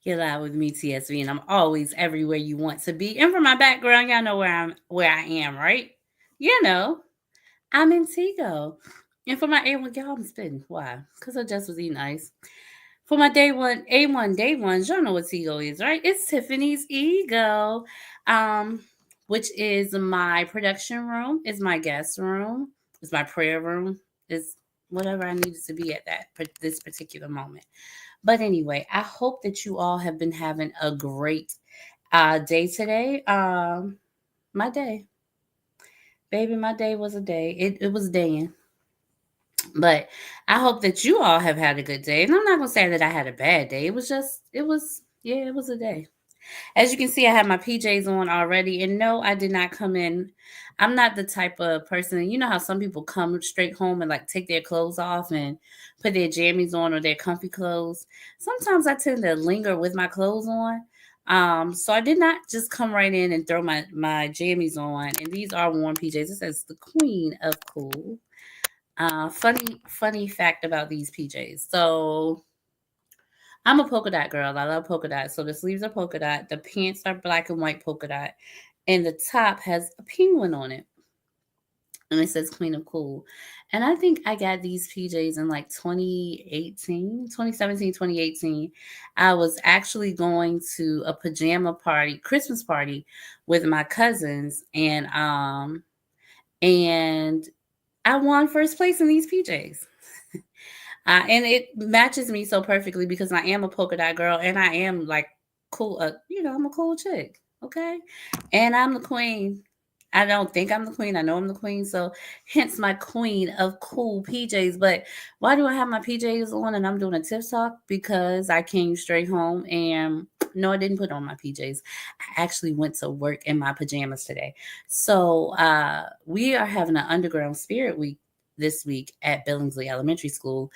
You're live with me, TSV, and I'm always everywhere you want to be. And for my background, y'all know where I am, right? You know, I'm in Tigo. And for my A1, y'all, I'm spitting. Why? Because I just was eating ice. For my day ones, y'all know what Tigo is, right? It's Tiffany's Ego, um, which is my production room, is my guest room, is my prayer room, is whatever I needed to be at this particular moment. But anyway, I hope that you all have been having a great day today. My day, baby, my day was a day. It was daying. But I hope that you all have had a good day. And I'm not gonna say that I had a bad day. It was a day. As you can see, I have my PJs on already. And no, I did not come in. I'm not the type of person, you know how some people come straight home and like take their clothes off and put their jammies on or their comfy clothes. Sometimes I tend to linger with my clothes on. So I did not just come right in and throw my jammies on. And these are warm PJs. It says the Queen of Cool. Funny fact about these PJs. So I'm a polka dot girl. I love polka dots. So the sleeves are polka dot. The pants are black and white polka dot. And the top has a penguin on it. And it says Queen of Cool. And I think I got these PJs in like 2018. I was actually going to a pajama party, Christmas party with my cousins. And I won first place in these PJs. And it matches me so perfectly because I am a polka dot girl and I am like cool. I'm a cool chick. Okay. And I'm the queen. I don't think I'm the queen. I know I'm the queen. So hence my queen of cool PJs. But why do I have my PJs on and I'm doing a Tiff Talk? Because I came straight home and no, I didn't put on my PJs. I actually went to work in my pajamas today. So we are having an underground spirit week this week at Billingsley Elementary School.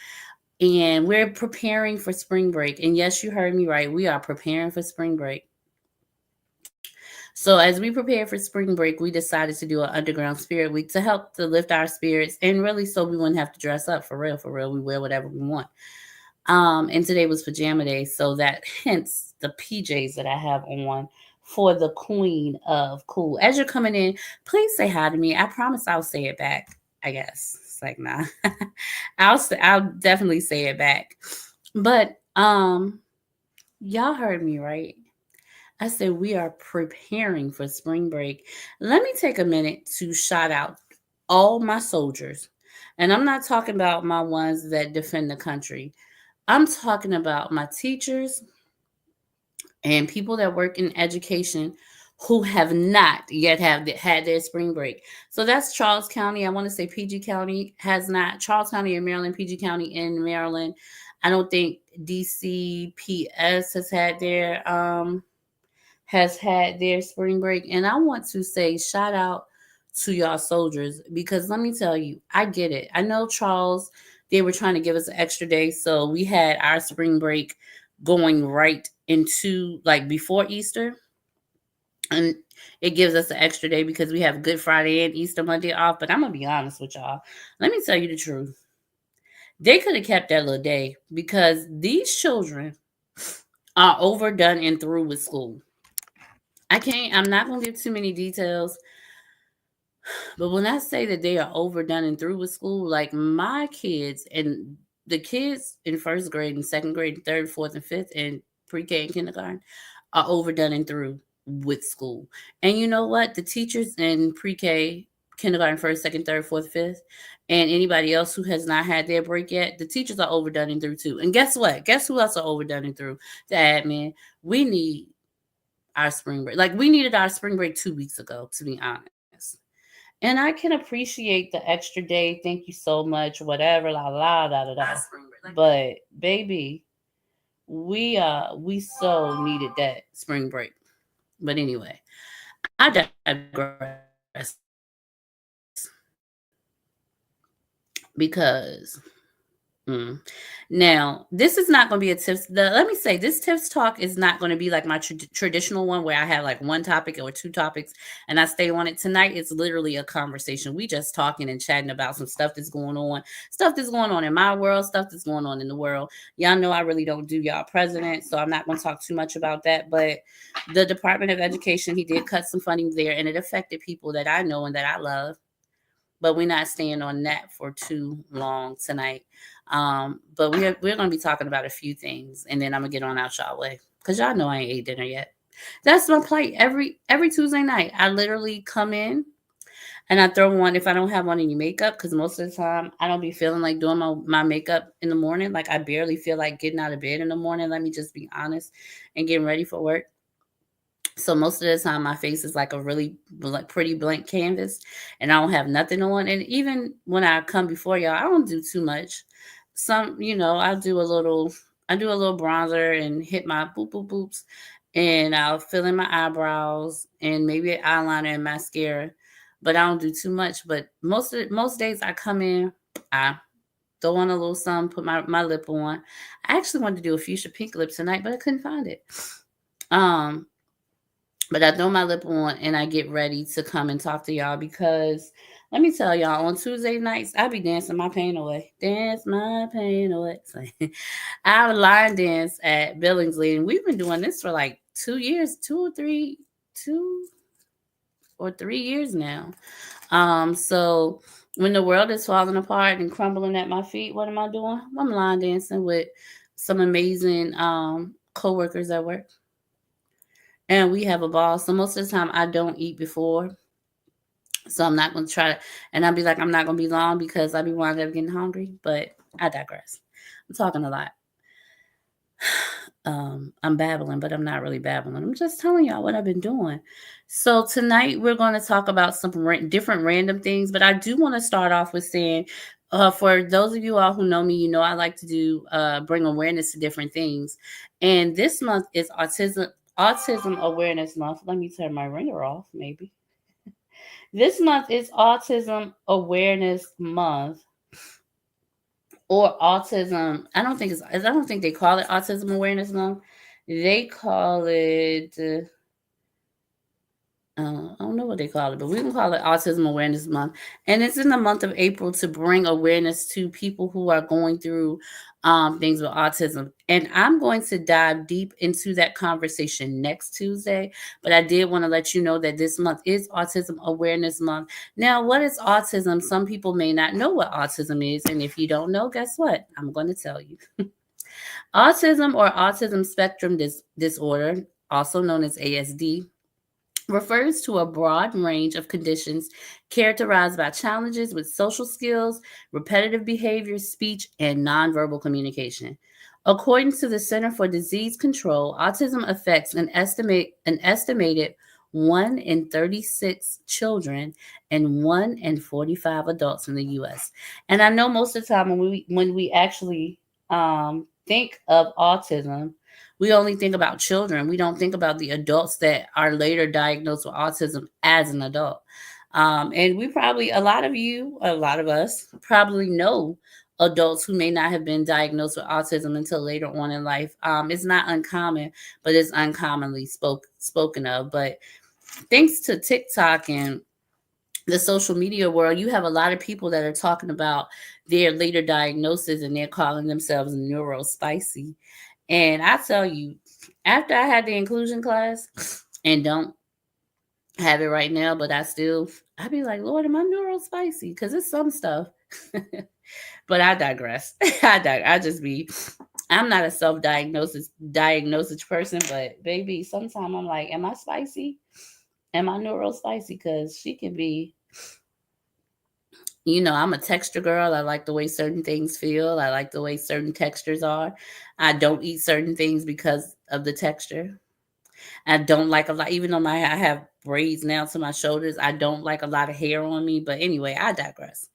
And we're preparing for spring break. And yes, you heard me right. We are preparing for spring break. So as we prepare for spring break, we decided to do an underground spirit week to help to lift our spirits and really so we wouldn't have to dress up for real, for real. We wear whatever we want. And today was pajama day, so that hence the PJs that I have on for the Queen of Cool. As you're coming in, please say hi to me. I promise I'll say it back. I guess it's like nah. I'll definitely say it back. But y'all heard me right. I said we are preparing for spring break. Let me take a minute to shout out all my soldiers. And I'm not talking about my ones that defend the country. I'm talking about my teachers and people that work in education who have not yet had their spring break. So that's Charles County. I want to say PG County has not. Charles County in Maryland, PG County in Maryland. I don't think DCPS has had their spring break. And I want to say shout out to y'all soldiers because let me tell you, I get it. I know Charles, they were trying to give us an extra day. So we had our spring break going right into like before Easter. And it gives us an extra day because we have Good Friday and Easter Monday off. But I'm going to be honest with y'all. Let me tell you the truth. They could have kept that little day because these children are overdone and through with school. I'm not going to give too many details, but when I say that they are overdone and through with school, like my kids and the kids in first grade and second grade, and third, fourth, and fifth, and pre-K and kindergarten are overdone and through with school. And you know what? The teachers in pre-K, kindergarten, first, second, third, fourth, fifth, and anybody else who has not had their break yet, the teachers are overdone and through too. And guess what? Guess who else are overdone and through? The admin. We need our spring break. Like we needed our spring break 2 weeks ago, to be honest. And I can appreciate the extra day. Thank you so much. Whatever, la la da da da. But baby, we so needed that spring break. But anyway, I digress because Mm. Now, this is not going to be a tips. Let me say, this tips talk is not going to be like my traditional one where I have like one topic or two topics and I stay on it. Tonight, it's literally a conversation. We just talking and chatting about some stuff that's going on in my world, stuff that's going on in the world. Y'all know I really don't do y'all president, so I'm not going to talk too much about that. But the Department of Education, he did cut some funding there, and it affected people that I know and that I love, but we're not staying on that for too long tonight. But we're gonna be talking about a few things, and then I'm gonna get on out y'all way because y'all know I ain't ate dinner yet. That's my plate every Tuesday night. I literally come in and I throw on, if I don't have on any makeup, because most of the time I don't be feeling like doing my makeup in the morning. Like I barely feel like getting out of bed in the morning. Let me just be honest, and getting ready for work. So most of the time, my face is like a really pretty blank canvas, and I don't have nothing on. And even when I come before y'all, I don't do too much. I do a little bronzer and hit my boop boop boops, and I'll fill in my eyebrows and maybe an eyeliner and mascara. But I don't do too much. But most days I come in, I throw on a little something, put my lip on. I actually wanted to do a fuchsia pink lip tonight, but I couldn't find it. Um, but I throw my lip on and I get ready to come and talk to y'all because let me tell y'all, on Tuesday nights, I be dancing my pain away. Dance my pain away. I line dance at Billingsley, and we've been doing this for like 2 years, 2 or 3 years now. So when the world is falling apart and crumbling at my feet, what am I doing? I'm line dancing with some amazing coworkers at work, and we have a ball. So most of the time, I don't eat before, so I'm not gonna try to. And I'll be like, I'm not gonna be long because I be winding up getting hungry. But I digress. I'm talking a lot. I'm babbling, but I'm not really babbling. I'm just telling y'all what I've been doing. So tonight we're going to talk about some different random things, but I do want to start off with saying, for those of you all who know me, you know I like to do bring awareness to different things, and this month is Autism Awareness Month. Let me turn my ringer off, maybe. This month is Autism Awareness Month, or autism. I don't think they call it Autism Awareness Month. They call it I don't know what they call it, but we can call it Autism Awareness Month. And it's in the month of April to bring awareness to people who are going through things with autism. And I'm going to dive deep into that conversation next Tuesday. But I did want to let you know that this month is Autism Awareness Month. Now, what is autism? Some people may not know what autism is. And if you don't know, guess what? I'm going to tell you. Autism, or autism spectrum disorder, also known as ASD, refers to a broad range of conditions characterized by challenges with social skills, repetitive behavior, speech, and nonverbal communication. According to the Center for Disease Control, autism affects an estimated 1 in 36 children and 1 in 45 adults in the US. And I know most of the time when we actually think of autism, we only think about children. We don't think about the adults that are later diagnosed with autism as an adult. And a lot of us probably know adults who may not have been diagnosed with autism until later on in life. It's not uncommon, but it's uncommonly spoken of. But thanks to TikTok and the social media world, you have a lot of people that are talking about their later diagnosis, and they're calling themselves neurospicy. And I tell you, after I had the inclusion class, and don't have it right now, but I be like, Lord, am I neurospicy? Because it's some stuff. But I digress. I just be, I'm not a diagnosis person, but baby, sometimes I'm like, am I spicy? Am I neurospicy? Because she can be, I'm a texture girl. I like the way certain things feel. I like the way certain textures are. I don't eat certain things because of the texture. I don't like a lot, even though I have braids now to my shoulders. I don't like a lot of hair on me. But anyway, I digress.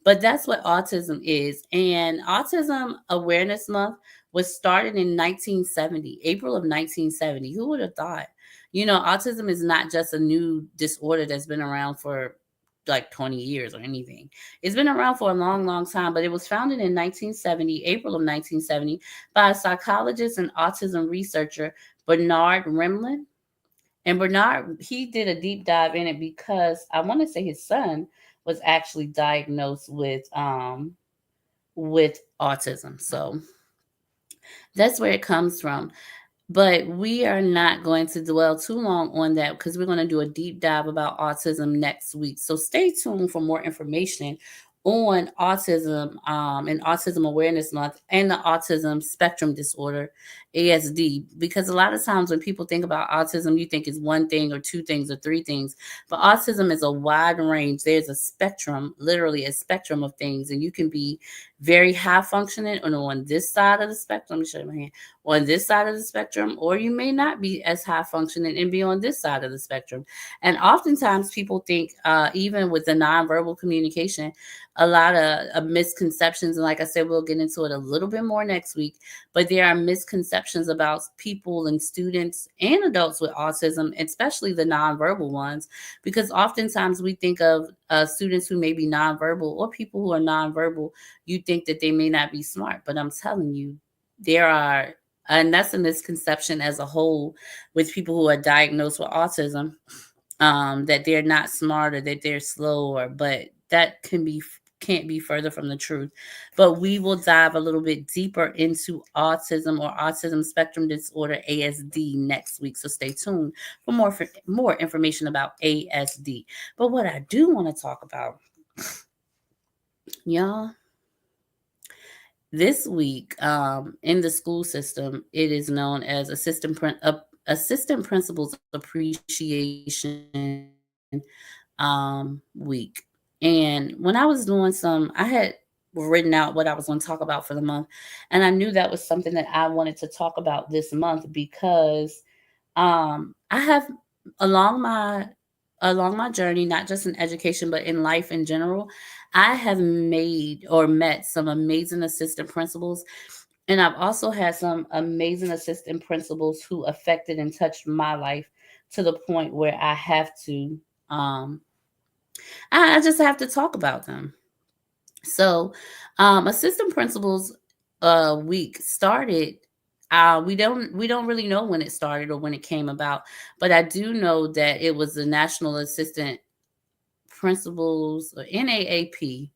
But that's what autism is. And Autism Awareness Month was started in 1970, April of 1970. Who would have thought? Autism is not just a new disorder that's been around for like 20 years or anything. It's been around for a long, long time, but it was founded in 1970, April of 1970, by a psychologist and autism researcher, Bernard Rimland. And Bernard, he did a deep dive in it because I want to say his son was actually diagnosed with autism. So that's where it comes from. But we are not going to dwell too long on that because we're going to do a deep dive about autism next week. So stay tuned for more information on autism and Autism Awareness Month and the Autism Spectrum Disorder, ASD. Because a lot of times when people think about autism, you think it's one thing or two things or three things. But autism is a wide range. There's a spectrum, literally a spectrum of things. And you can be very high functioning on this side of the spectrum. Let me show you my hand on this side of the spectrum, or you may not be as high functioning and be on this side of the spectrum. And oftentimes people think, even with the nonverbal communication, a lot of misconceptions. And like I said, we'll get into it a little bit more next week. But there are misconceptions about people and students and adults with autism, especially the nonverbal ones, because oftentimes we think of students who may be nonverbal or people who are nonverbal. You think that they may not be smart, but I'm telling you, there are, and that's a misconception as a whole with people who are diagnosed with autism, that they're not smart or that they're slower, but that can't be further from the truth. But we will dive a little bit deeper into autism or autism spectrum disorder, ASD, next week. So stay tuned for more information about ASD. But what I do want to talk about, y'all, this week, in the school system, it is known as Assistant Principals Appreciation Week. And when I was doing I had written out what I was going to talk about for the month, and I knew that was something that I wanted to talk about this month because I have along my journey, not just in education but in life in general, I have made or met some amazing assistant principals, and I've also had some amazing assistant principals who affected and touched my life to the point where um I just have to talk about them. So, assistant principals week started. We don't really know when it started or when it came about, but I do know that it was the National Assistant Principals, or NAAP,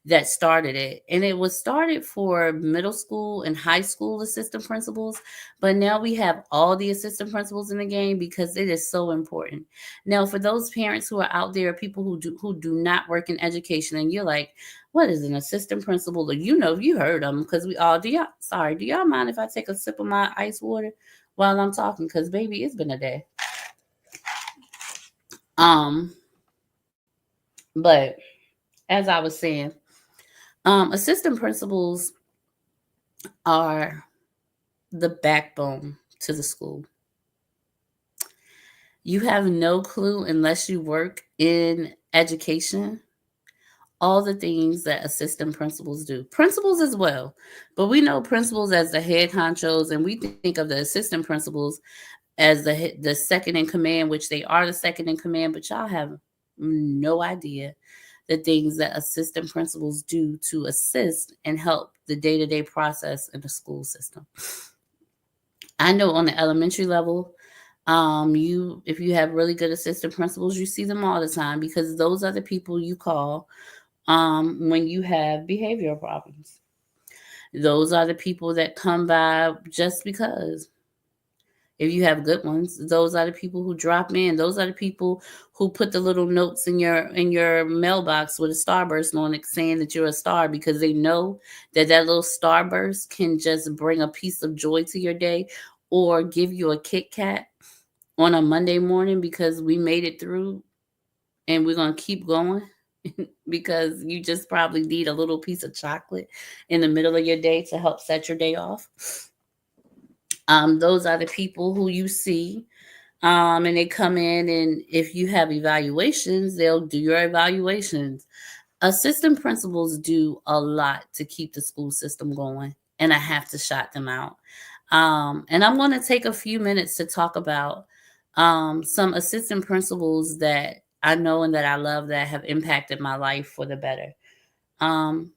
that started it. And it was started for middle school and high school assistant principals. But now we have all the assistant principals in the game because it is so important. Now, for those parents who are out there, people who do not work in education, and you're like, what is an assistant principal? Or you heard them because we all do y'all mind if I take a sip of my ice water while I'm talking? Because baby, it's been a day. Um, but as I was saying, assistant principals are the backbone to the school. You have no clue unless you work in education, all the things that assistant principals do. Principals as well, but we know principals as the head honchos, and we think of the assistant principals as the second in command, which they are the second in command, but y'all have no idea the things that assistant principals do to assist and help the day-to-day process in the school system. I know on the elementary level, if you have really good assistant principals, you see them all the time because those are the people you call when you have behavioral problems. Those are the people that come by just because. If you have good ones, those are the people who drop in. Those are the people who put the little notes in your mailbox with a starburst on it saying that you're a star, because they know that little starburst can just bring a piece of joy to your day, or give you a Kit Kat on a Monday morning because we made it through and we're going to keep going. Because you just probably need a little piece of chocolate in the middle of your day to help set your day off. Those are the people who you see, and they come in, and if you have evaluations, they'll do your evaluations. Assistant principals do a lot to keep the school system going, and I have to shout them out. And I'm going to take a few minutes to talk about some assistant principals that I know and that I love that have impacted my life for the better. Um,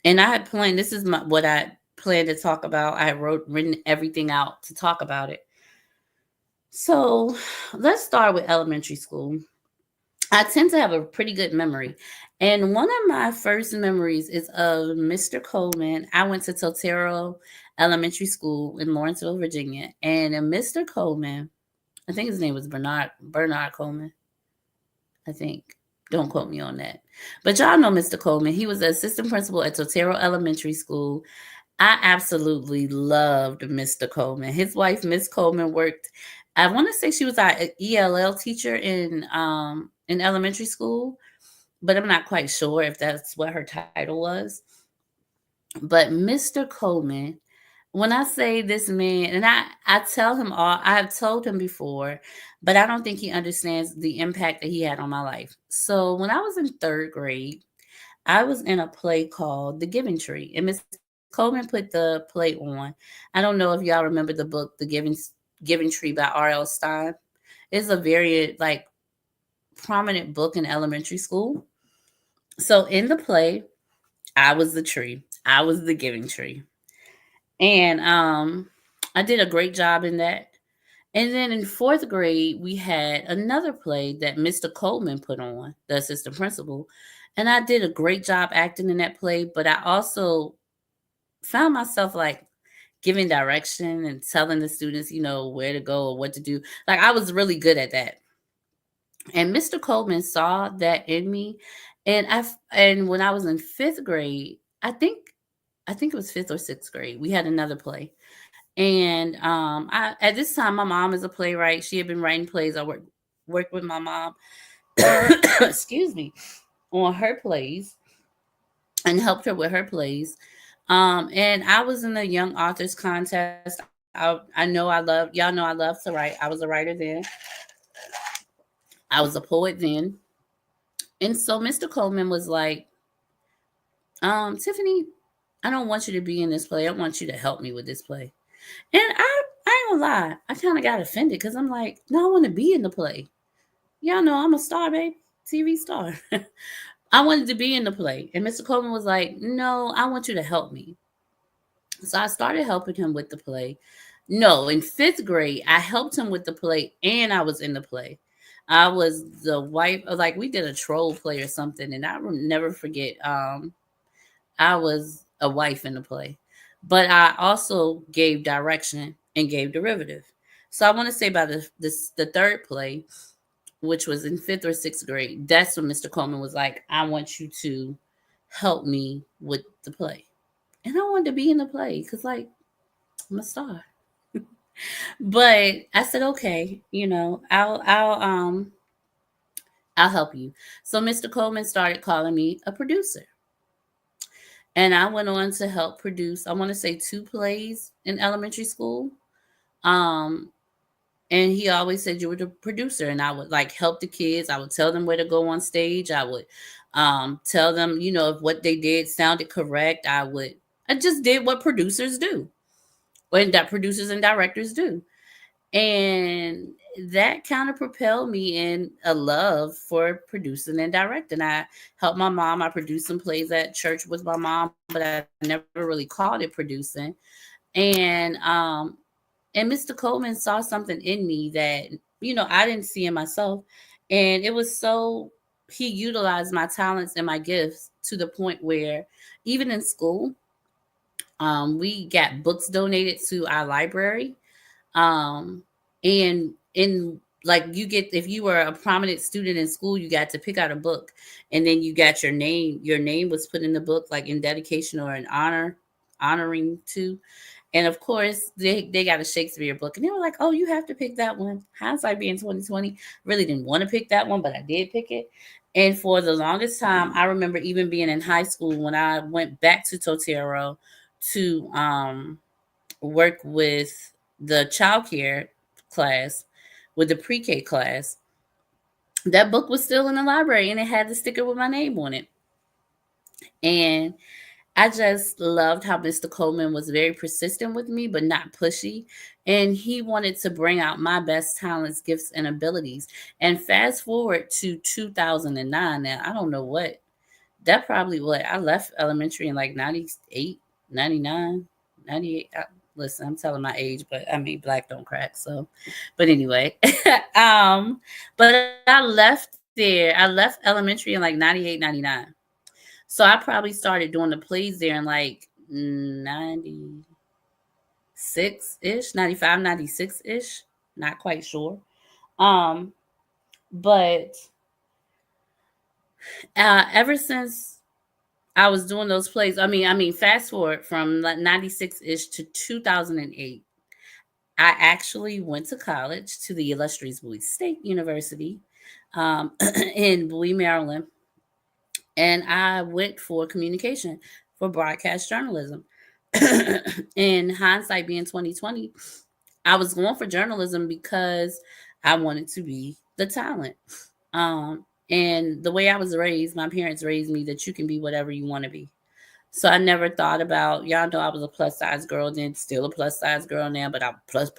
and I had planned. This is what I planned to talk about. I written everything out to talk about it. So let's start with elementary school. I tend to have a pretty good memory. And one of my first memories is of Mr. Coleman. I went to Totero Elementary School in Lawrenceville, Virginia. And Mr. Coleman, I think his name was Bernard Coleman, I think. Don't quote me on that. But y'all know Mr. Coleman. He was the assistant principal at Totero Elementary School. I absolutely loved Mr. Coleman. His wife, Miss Coleman, worked. I want to say she was our ELL teacher in elementary school, but I'm not quite sure if that's what her title was. But Mr. Coleman, when I say this man, and I tell him all, I have told him before, but I don't think he understands the impact that he had on my life. So when I was in third grade, I was in a play called The Giving Tree, and Miss Coleman put the play on. I don't know if y'all remember the book Giving Tree by R.L. Stein. It's a very like prominent book in elementary school. So in the play, I was the tree. I was the giving tree. And I did a great job in that. And then in fourth grade, we had another play that Mr. Coleman put on, the assistant principal. And I did a great job acting in that play, but I also found myself like giving direction and telling the students, where to go or what to do. Like I was really good at that. And Mr. Coleman saw that in me. And when I was in fifth grade, I think it was fifth or sixth grade, we had another play. And I at this time my mom is a playwright. She had been writing plays. I worked with my mom, excuse me, on her plays and helped her with her plays. And I was in the Young Authors Contest. Y'all know I love to write. I was a writer then. I was a poet then. And so Mr. Coleman was like, Tiffany, I don't want you to be in this play. I want you to help me with this play. And I ain't gonna lie, I kind of got offended because I'm like, no, I want to be in the play. Y'all know I'm a star, babe, TV star. I wanted to be in the play. And Mr. Coleman was like, no, I want you to help me. So I started helping him with the play. No, in fifth grade, I helped him with the play and I was in the play. I was the wife, like we did a troll play or something, and I will never forget. I was a wife in the play, but I also gave direction and gave derivative. So I want to say by the third play, which was in fifth or sixth grade, that's when Mr. Coleman was like, "I want you to help me with the play," and I wanted to be in the play because like I'm a star. But I said, okay, I'll help you. So Mr. Coleman started calling me a producer. And I went on to help produce, I want to say two plays in elementary school. Um, and he always said you were the producer, and I would like help the kids. I would tell them where to go on stage. I would tell them, if what they did sounded correct. I just did what producers do, and that producers and directors do. And that kind of propelled me in a love for producing and directing. I helped my mom. I produced some plays at church with my mom, but I never really called it producing. And Mr. Coleman saw something in me that I didn't see in myself, and it was so he utilized my talents and my gifts to the point where even in school, we got books donated to our library, um, and in like you get if you were a prominent student in school, you got to pick out a book, and then you got your name. Your name was put in the book, like in dedication or in honoring to. And of course, they got a Shakespeare book, and they were like, "Oh, you have to pick that one." Hindsight being 2020, really didn't want to pick that one, but I did pick it. And for the longest time, I remember even being in high school when I went back to Totero to work with the child care class, with the pre-K class. That book was still in the library, and it had the sticker with my name on it. And I just loved how Mr. Coleman was very persistent with me, but not pushy. And he wanted to bring out my best talents, gifts, and abilities. And fast forward to 2009. Now, I don't know that probably what I left elementary in like 98, 99, 98. Listen, I'm telling my age, but I mean, black don't crack. So, but anyway, but I left there. I left elementary in like 98, 99. So I probably started doing the plays there in like 96 ish, 95, 96 ish. Not quite sure. Um, but ever since I was doing those plays, fast forward from like 96 ish to 2008, I actually went to college to the illustrious Bowie State University in Bowie, Maryland, and I went for communication for broadcast journalism. In hindsight, being 2020, I was going for journalism because I wanted to be the talent. And the way I was raised, my parents raised me that you can be whatever you want to be. So I never thought about, y'all know I was a plus size girl then, still a plus size girl now, but I'm plus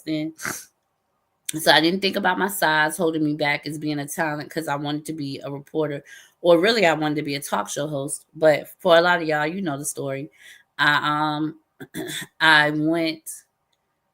then. So I didn't think about my size holding me back as being a talent because I wanted to be a reporter, or really I wanted to be a talk show host. But for a lot of y'all, you know the story. I I went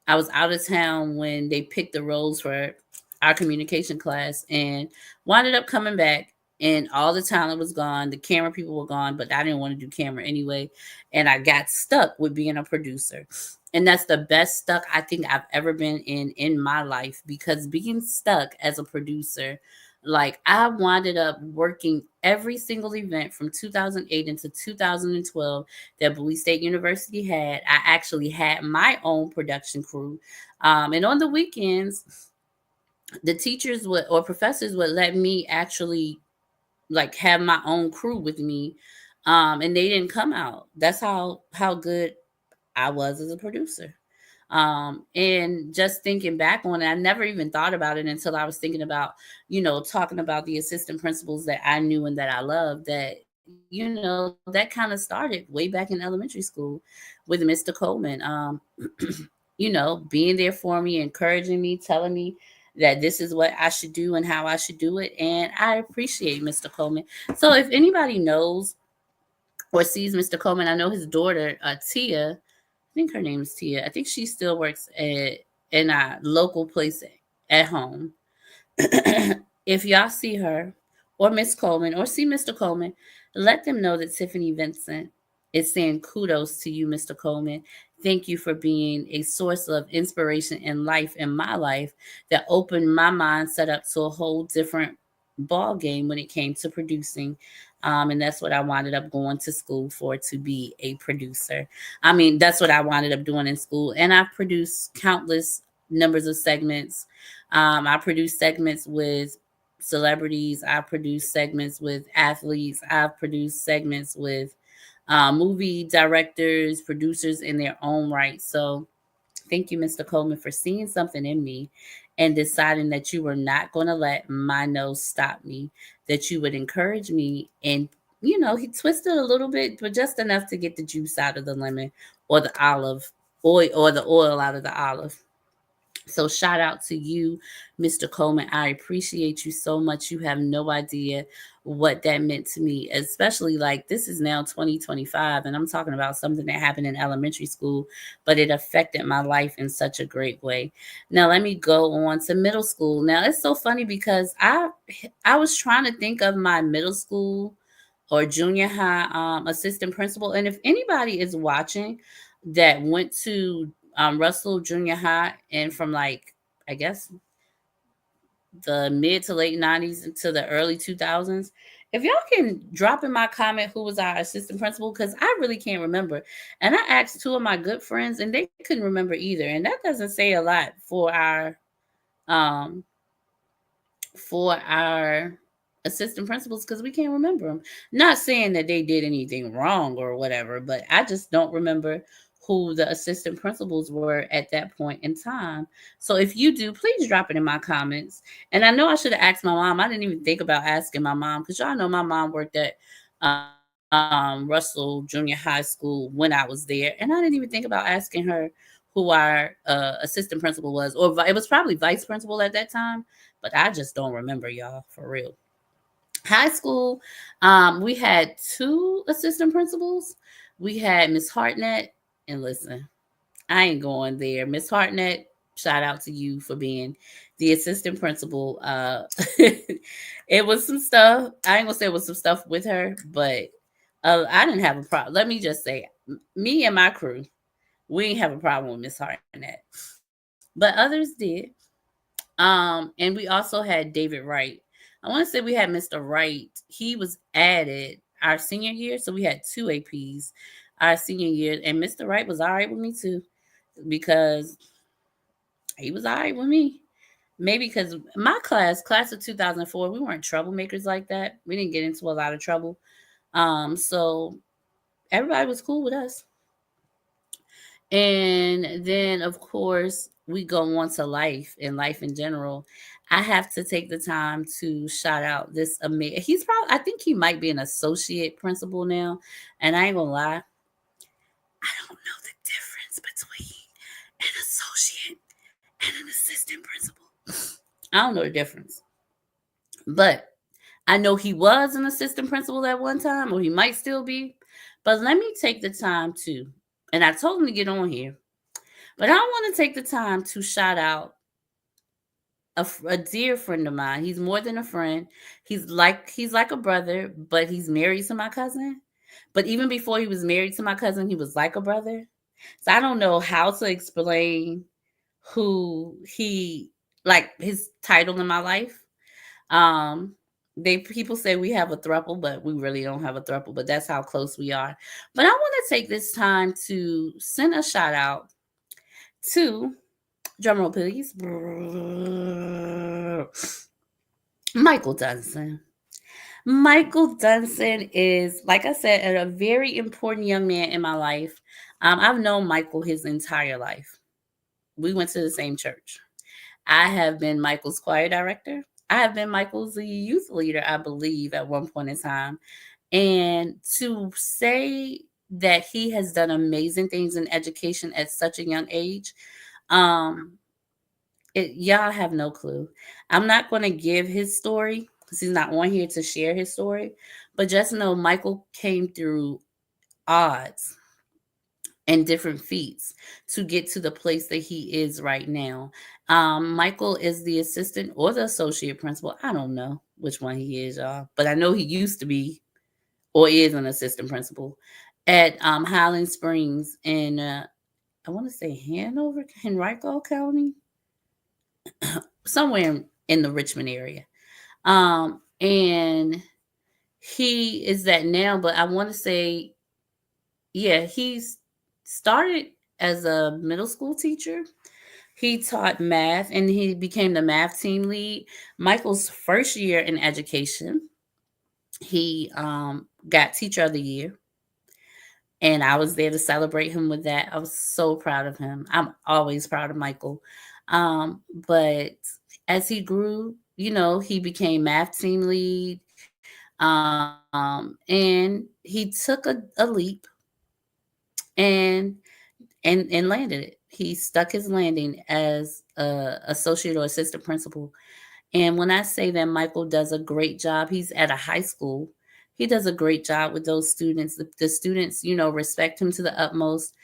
I was out of town when they picked the roles for our communication class and wound up coming back, and all the talent was gone. The camera people were gone, but I didn't want to do camera anyway. And I got stuck with being a producer. And that's the best stuck I think I've ever been in my life, because being stuck as a producer, like I wound up working every single event from 2008 into 2012 that Bowie State University had. I actually had my own production crew. And on the weekends, the teachers would or professors would let me actually like have my own crew with me. And they didn't come out. That's how good I was as a producer. And just thinking back on it, I never even thought about it until I was thinking about, talking about the assistant principals that I knew and that I loved. That, that kind of started way back in elementary school with Mr. Coleman. Being there for me, encouraging me, telling me that this is what I should do and how I should do it. And I appreciate Mr. Coleman. So if anybody knows or sees Mr. Coleman, I know his daughter, Tia, I think her name is Tia. I think she still works in a local place at home. If y'all see her or Miss Coleman or see Mr. Coleman, let them know that Tiffany Vincent is saying kudos to you, Mr. Coleman. Thank you for being a source of inspiration in life, in my life, that opened my mindset up to a whole different ball game when it came to producing. And that's what I wound up going to school for, to be a producer. That's what I wound up doing in school. And I've produced countless numbers of segments. I produced segments with celebrities. I produced segments with athletes. I've produced segments with movie directors, producers in their own right. So thank you, Mr. Coleman, for seeing something in me and deciding that you were not going to let my nose stop me, that you would encourage me. And, he twisted a little bit, but just enough to get the juice out of the lemon, or the olive oil, or the oil out of the olive. So shout out to you, Mr. Coleman. I appreciate you so much. You have no idea what that meant to me, especially like this is now 2025 and I'm talking about something that happened in elementary school, but it affected my life in such a great way. Now let me go on to middle school. Now it's so funny because I was trying to think of my middle school or junior high assistant principal. And if anybody is watching that went to Russell Junior High, and from like, I guess, the mid to late 90s into the early 2000s, if y'all can drop in my comment who was our assistant principal, because I really can't remember. And I asked two of my good friends and they couldn't remember either. And that doesn't say a lot um for our assistant principals, because we can't remember them. Not saying that they did anything wrong or whatever, but I just don't remember who the assistant principals were at that point in time. So if you do, please drop it in my comments. And I know I should have asked my mom. I didn't even think about asking my mom, because y'all know my mom worked at Russell Junior High School when I was there, and I didn't even think about asking her who our assistant principal was, or it was probably vice principal at that time, but I just don't remember, y'all, for real. High school, we had two assistant principals. We had Miss Hartnett, and listen, I ain't going there. Miss Hartnett, shout out to you for being the assistant principal. It was some stuff. I ain't gonna say it was some stuff with her, but I didn't have a problem. Let me just say, me and my crew, we didn't have a problem with Miss Hartnett, but others did. And we also had David Wright. I want to say we had Mr. Wright. He was added our senior year, so we had two APs our senior year, and Mr. Wright was all right with me too, because he was all right with me. Maybe because my class of 2004, we weren't troublemakers like that. We didn't get into a lot of trouble. So everybody was cool with us. And then, of course, we go on to life and life in general. I have to take the time to shout out this amazing. He's probably, I think he might be an associate principal now. And I ain't gonna lie, I don't know the difference between an associate and an assistant principal. I don't know the difference. But I know he was an assistant principal at one time, or he might still be. But let me take the time to, and I told him to get on here, but I want to take the time to shout out a dear friend of mine. He's more than a friend. He's like a brother, but he's married to my cousin. But even before he was married to my cousin, he was like a brother. So I don't know how to explain who he, like, his title in my life. Um, people say we have a throuple, but we really don't have a throuple. But that's how close we are. But I want to take this time to send a shout out to, drumroll please, Michael Dunson. Michael Dunson is, like I said, a very important young man in my life. I've known Michael his entire life. We went to the same church. I have been Michael's choir director. I have been Michael's youth leader, I believe, at one point in time. And to say that he has done amazing things in education at such a young age, um, y'all have no clue. I'm not going to give his story because he's not on here to share his story, but just know Michael came through odds and different feats to get to the place that he is right now. Michael is the assistant or the associate principal. I don't know which one he is, y'all, but I know he used to be or is an assistant principal at Highland Springs in, I want to say Hanover, Henrico County, somewhere in the Richmond area. And he is that now, but I want to say, yeah, he's started as a middle school teacher. He taught math and he became the math team lead. Michael's first year in education, he got teacher of the year. And I was there to celebrate him with that. I was so proud of him. I'm always proud of Michael. But as he grew, he became math team lead. And he took a leap and and landed it. He stuck his landing as a associate or assistant principal. And when I say that Michael does a great job, he's at a high school. He does a great job with those students. The students, respect him to the utmost.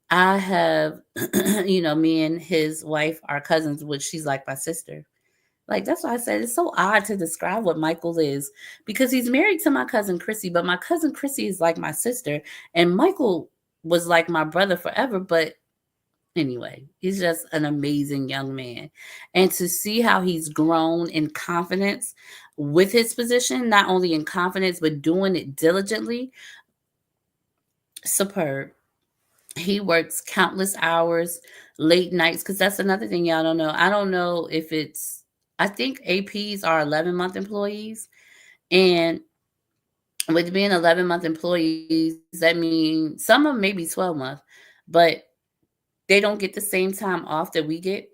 I have, me and his wife are cousins, which she's like my sister. Like, that's why I said it's so odd to describe what Michael is, because he's married to my cousin Chrissy, but my cousin Chrissy is like my sister, and Michael was like my brother forever. But anyway, he's just an amazing young man. And to see how he's grown in confidence with his position, not only in confidence, but doing it diligently, superb. He works countless hours, late nights, because that's another thing y'all don't know. I don't know if I think APs are 11-month employees. And with being 11-month employees, that means some of them maybe 12 months, but they don't get the same time off that we get.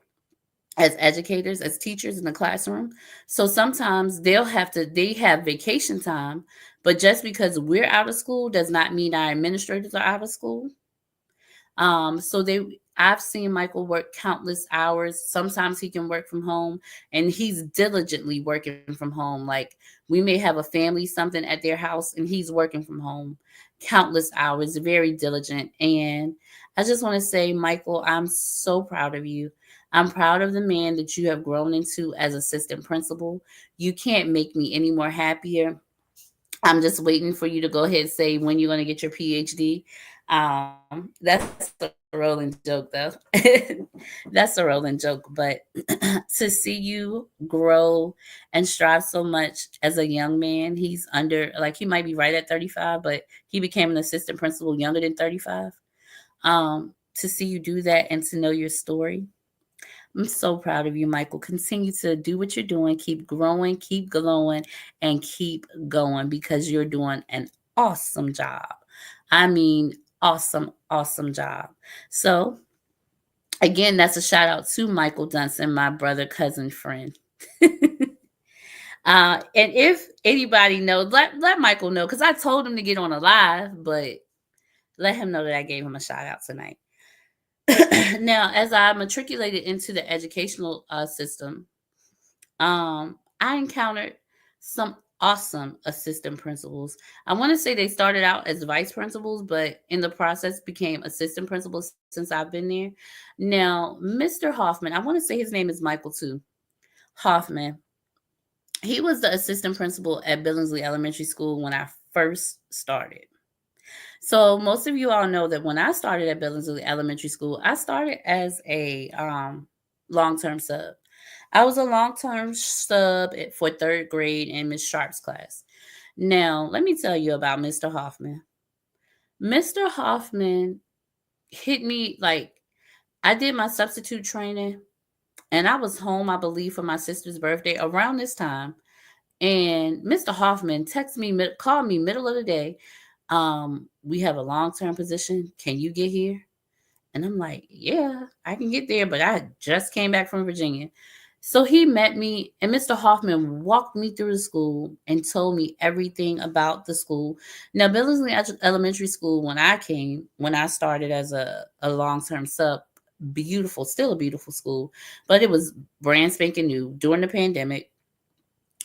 as educators, as teachers in the classroom. So sometimes they have vacation time, but just because we're out of school does not mean our administrators are out of school. So I've seen Michael work countless hours. Sometimes he can work from home, and he's diligently working from home. Like, we may have a family something at their house and he's working from home countless hours, very diligent. And I just want to say, Michael, I'm so proud of you. I'm proud of the man that you have grown into as assistant principal. You can't make me any more happier. I'm just waiting for you to go ahead and say when you're going to get your PhD. That's a rolling joke, though. That's a rolling joke. But to see you grow and strive so much as a young man, he's under, like, he might be right at 35, but he became an assistant principal younger than 35. To see you do that and to know your story, I'm so proud of you, Michael. Continue to do what you're doing. Keep growing, keep glowing, and keep going because you're doing an awesome job. I mean, awesome, awesome job. So, again, that's a shout out to Michael Dunson, my brother, cousin, friend. And if anybody knows, let Michael know because I told him to get on a live, but let him know that I gave him a shout out tonight. Now, as I matriculated into the educational system, I encountered some awesome assistant principals. I want to say they started out as vice principals, but in the process became assistant principals since I've been there. Now, Mr. Hoffman, I want to say his name is Michael too. Hoffman. He was the assistant principal at Billingsley Elementary School when I first started. So most of you all know that when I started at Billingsley Elementary School, I started as a long-term sub. I was a long-term sub for third grade in Miss Sharp's class. Now, let me tell you about Mr. Hoffman. Mr. Hoffman hit me like I did my substitute training and I was home, I believe, for my sister's birthday around this time. And Mr. Hoffman texted me, called me middle of the day. We have a long-term position. Can you get here? And I'm like, yeah, I can get there, but I just came back from Virginia. So he met me, and Mr. Hoffman walked me through the school and told me everything about the school. Now, Billingsley Elementary School, when I started as a long term sub, beautiful, still a beautiful school, but it was brand spanking new during the pandemic.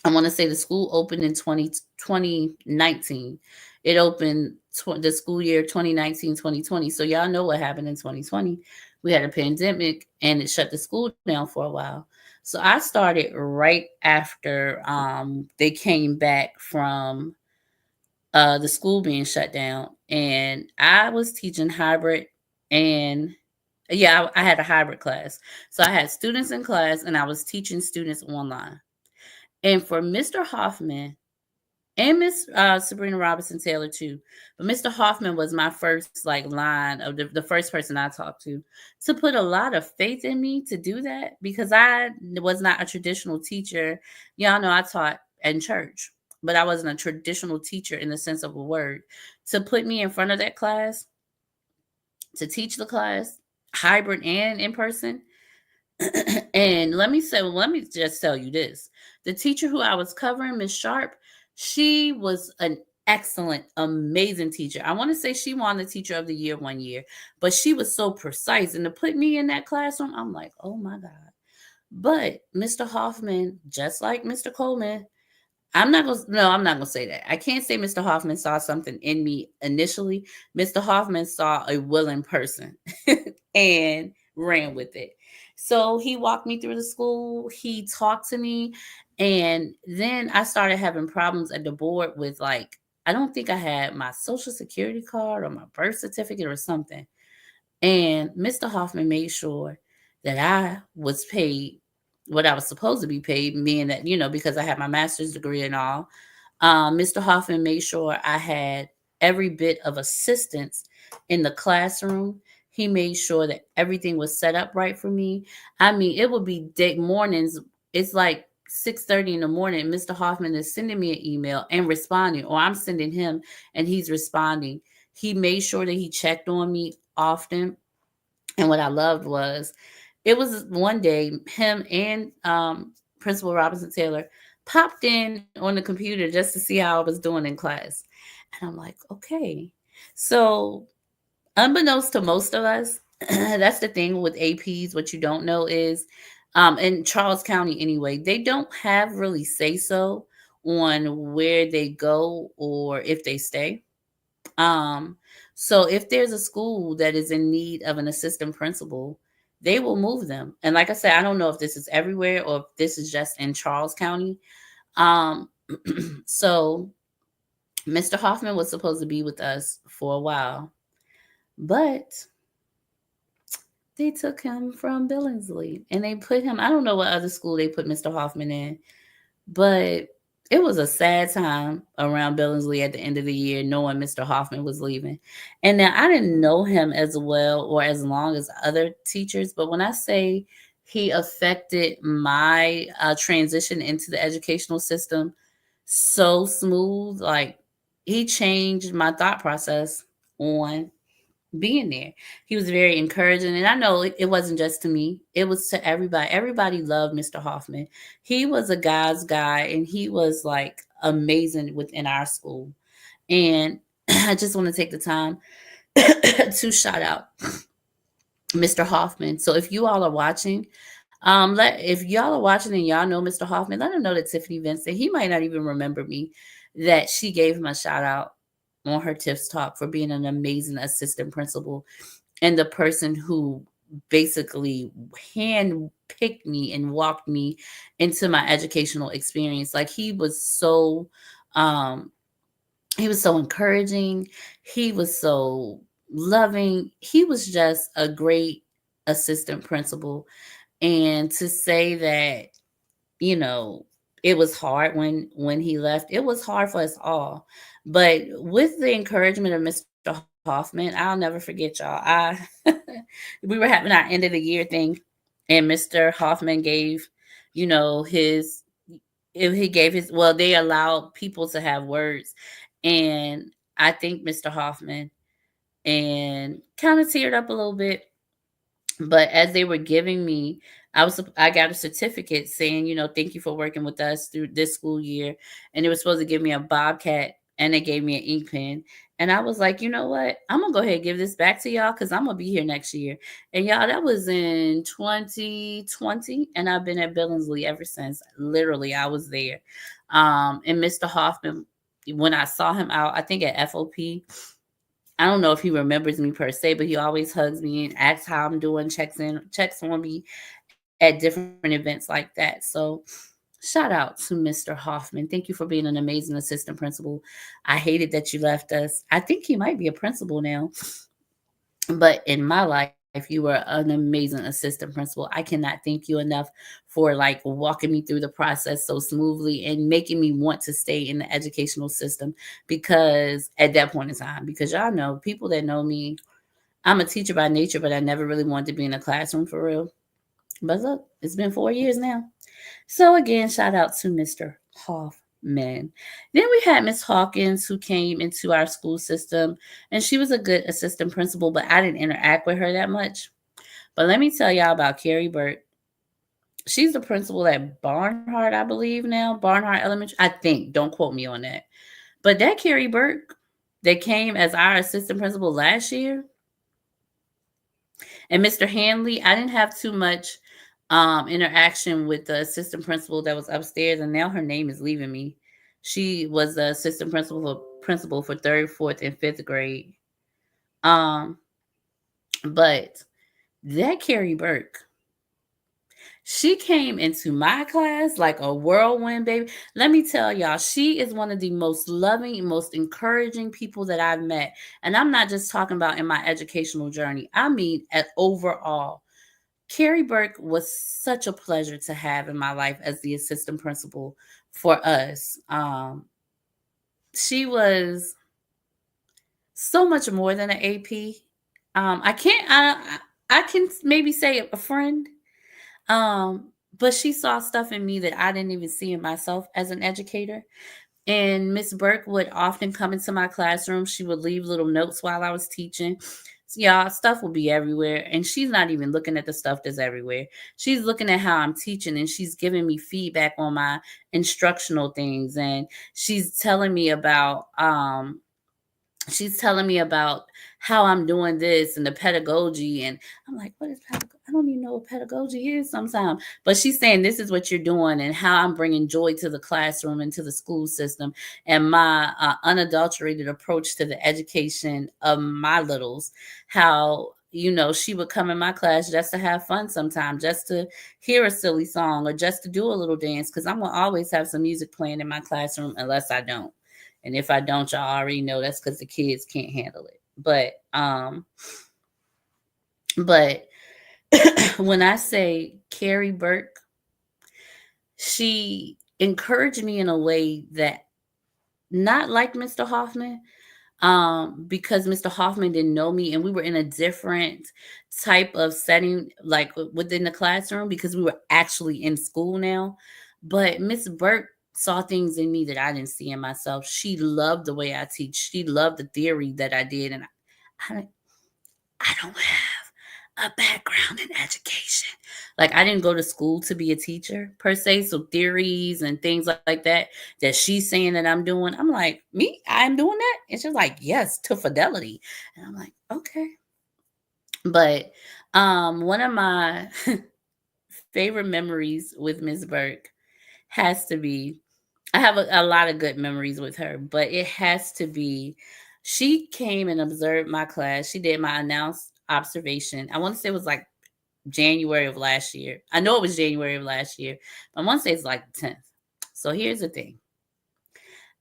I want to say the school opened in 2019. It opened the school year 2019-2020. So y'all know what happened in 2020. We had a pandemic and it shut the school down for a while. So I started right after they came back from the school being shut down. And I was teaching hybrid and yeah, I had a hybrid class. So I had students in class and I was teaching students online. And for Mr. Hoffman and Miss Sabrina Robinson Taylor too, but Mr. Hoffman was my first like line of the first person I talked to put a lot of faith in me to do that because I was not a traditional teacher. Y'all know I taught in church, but I wasn't a traditional teacher in the sense of a word. To put me in front of that class, to teach the class, hybrid and in person, and let me just tell you this. The teacher who I was covering, Miss Sharp, she was an excellent, amazing teacher. I want to say she won the teacher of the year one year, but she was so precise. And to put me in that classroom, I'm like, oh my God. But Mr. Hoffman, just like Mr. Coleman, I'm not gonna say that. I can't say Mr. Hoffman saw something in me initially. Mr. Hoffman saw a willing person and ran with it. So he walked me through the school, he talked to me, and then I started having problems at the board with like I don't think I had my social security card or my birth certificate or something. And Mr. Hoffman made sure that I was paid what I was supposed to be paid, meaning that, because I had my master's degree and all. Mr. Hoffman made sure I had every bit of assistance in the classroom. He made sure that everything was set up right for me. I mean, it would be day mornings. It's like 6:30 in the morning. Mr. Hoffman is sending me an email and responding, or I'm sending him and he's responding. He made sure that he checked on me often. And what I loved was it was one day him and Principal Robinson Taylor popped in on the computer just to see how I was doing in class. And I'm like, okay. So, unbeknownst to most of us, that's the thing with APs. What you don't know is, in Charles County anyway, they don't have really say so on where they go or if they stay. Um, so if there's a school that is in need of an assistant principal, they will move them. And like I said, I don't know if this is everywhere or if this is just in Charles County. Um, so Mr. Hoffman was supposed to be with us for a while, but they took him from Billingsley and they put him, I don't know what other school they put Mr. Hoffman in, but it was a sad time around Billingsley at the end of the year, knowing Mr. Hoffman was leaving. And now I didn't know him as well or as long as other teachers, but when I say he affected my transition into the educational system so smooth, like he changed my thought process on being there. He was very encouraging. And I know it wasn't just to me, it was to everybody. Everybody loved Mr. Hoffman. He was a guy's guy and he was like amazing within our school. And I just want to take the time to shout out Mr. Hoffman. So if you all are watching, if y'all are watching and y'all know Mr. Hoffman, let him know that Tiffany Vincent, he might not even remember me, that she gave him a shout out on her Tiff's Talk for being an amazing assistant principal and the person who basically hand picked me and walked me into my educational experience. Like um he was so encouraging, he was so loving, he was just a great assistant principal. And to say that, you know, it was hard when he left, it was hard for us all. But with the encouragement of Mr. Hoffman, I'll never forget y'all. We were having our end of the year thing, and Mr. Hoffman gave, his, he gave his, well, they allowed people to have words. And I think Mr. Hoffman and kind of teared up a little bit. But as they were giving me, I got a certificate saying, thank you for working with us through this school year. And they were supposed to give me a Bobcat and they gave me an ink pen. And I was like, you know what? I'm gonna go ahead and give this back to y'all because I'm gonna be here next year. And y'all, that was in 2020, and I've been at Billingsley ever since. Literally, I was there. And Mr. Hoffman, when I saw him out, I think at FOP, I don't know if he remembers me per se, but he always hugs me and asks how I'm doing, checks on me at different events like that. So shout out to Mr. Hoffman. Thank you for being an amazing assistant principal. I hated that you left us. I think he might be a principal now. But in my life, you were an amazing assistant principal. I cannot thank you enough for like walking me through the process so smoothly and making me want to stay in the educational system, because at that point in time, because y'all know, people that know me, I'm a teacher by nature, but I never really wanted to be in a classroom for real. But look, it's been 4 years now. So again, shout out to Mr. Hoffman. Then we had Miss Hawkins, who came into our school system, and she was a good assistant principal, but I didn't interact with her that much. But let me tell y'all about Carrie Burke. She's the principal at Barnhart, I believe now, Barnhart Elementary. I think. Don't quote me on that. But that Carrie Burke that came as our assistant principal last year, and Mr. Hanley, I didn't have too much interaction with the assistant principal that was upstairs, and now her name is leaving me. She was the assistant principal for third, fourth, and fifth grade. Um, but that Carrie Burke, she came into my class like a whirlwind, baby. Let me tell y'all, she is one of the most loving and most encouraging people that I've met. And I'm not just talking about in my educational journey, I mean, at overall. Carrie Burke was such a pleasure to have in my life as the assistant principal for us. She was so much more than an AP. I can maybe say a friend. Um, but she saw stuff in me that I didn't even see in myself as an educator. And Miss Burke would often come into my classroom. She would leave little notes while I was teaching. y'all, stuff will be everywhere. And she's not even looking at the stuff that's everywhere. She's looking at how I'm teaching and she's giving me feedback on my instructional things. And she's telling me about she's telling me about how I'm doing this and the pedagogy. And I'm like, what is pedagogy? I don't even know what pedagogy is sometimes. But she's saying, this is what you're doing and how I'm bringing joy to the classroom and to the school system and my unadulterated approach to the education of my littles. How, she would come in my class just to have fun sometimes, just to hear a silly song or just to do a little dance. Because I'm going to always have some music playing in my classroom unless I don't. And if I don't, y'all already know that's because the kids can't handle it. But when I say Carrie Burke, she encouraged me in a way that not like Mr. Hoffman, because Mr. Hoffman didn't know me and we were in a different type of setting, like within the classroom, because we were actually in school now. But Miss Burke saw things in me that I didn't see in myself. She loved the way I teach. She loved the theory that I did. And I, I don't have a background in education. Like, I didn't go to school to be a teacher per se. So theories and things like that she's saying that I'm doing, I'm like, me, I'm doing that. And she's like, yes, to fidelity. And I'm like, okay. But one of my favorite memories with Miss Burke has to be, I have a lot of good memories with her, but it has to be, she came and observed my class. She did my announced observation. I want to say it was like January of last year. I know it was January of last year. I want to say it's like the 10th. So here's the thing.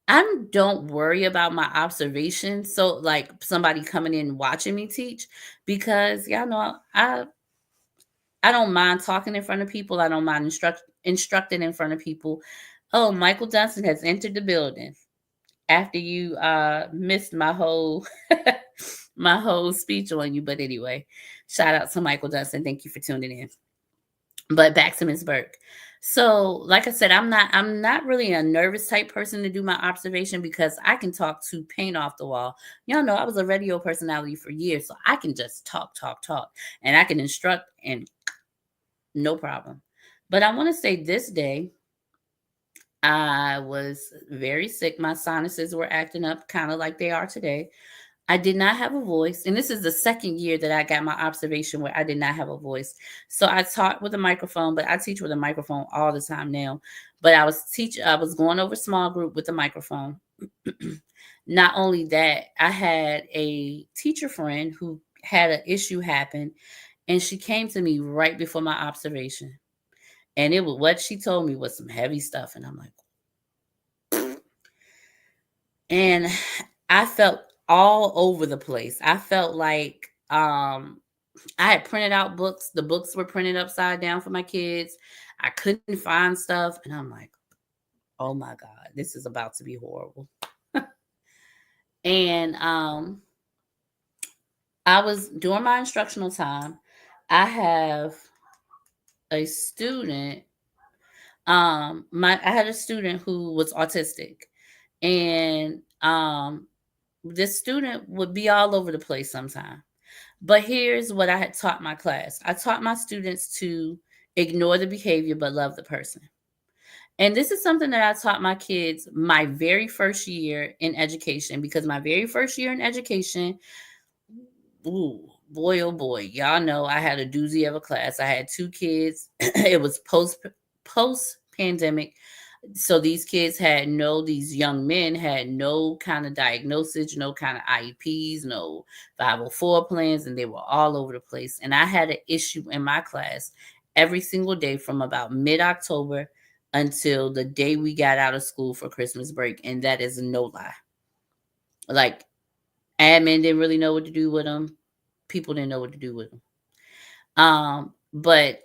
I don't worry about my observations. So like somebody coming in watching me teach, because y'all know I don't mind talking in front of people. I don't mind instructing in front of people. Oh, Michael Johnson has entered the building after you missed my whole my whole speech on you. But anyway, shout out to Michael Johnson. Thank you for tuning in. But back to Ms. Burke. So, like I said, I'm not really a nervous type person to do my observation, because I can talk to paint off the wall. Y'all know I was a radio personality for years, so I can just talk, and I can instruct and no problem. But I want to say this day, I was very sick. My sinuses were acting up kind of like they are today. I did not have a voice. And this is the second year that I got my observation where I did not have a voice. So I taught with a microphone, but I teach with a microphone all the time now. But I was going over small group with the microphone. Not only that, I had a teacher friend who had an issue happen, and she came to me right before my observation. And it was, what she told me was some heavy stuff. And I'm like, and I felt all over the place. I felt like I had printed out books. The books were printed upside down for my kids. I couldn't find stuff. And I'm like, oh my God, this is about to be horrible. And I was during my instructional time, I have a student. I had a student who was autistic, and this student would be all over the place sometimes. But here's what I had taught my class. I taught my students to ignore the behavior but love the person. And this is something that I taught my kids my very first year in education, because my very first year in education, ooh, boy, oh boy, y'all know I had a doozy of a class. I had two kids. It was post pandemic. So these young men had no kind of diagnosis, no kind of IEPs, no 504 plans, and they were all over the place. And I had an issue in my class every single day from about mid-October until the day we got out of school for Christmas break. And that is no lie. Like, admin didn't really know what to do with them. People didn't know what to do with them. But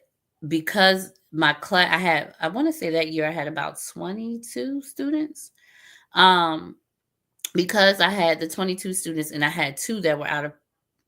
because my class, I want to say that year I had about 22 students. Because I had the 22 students and I had two that were out of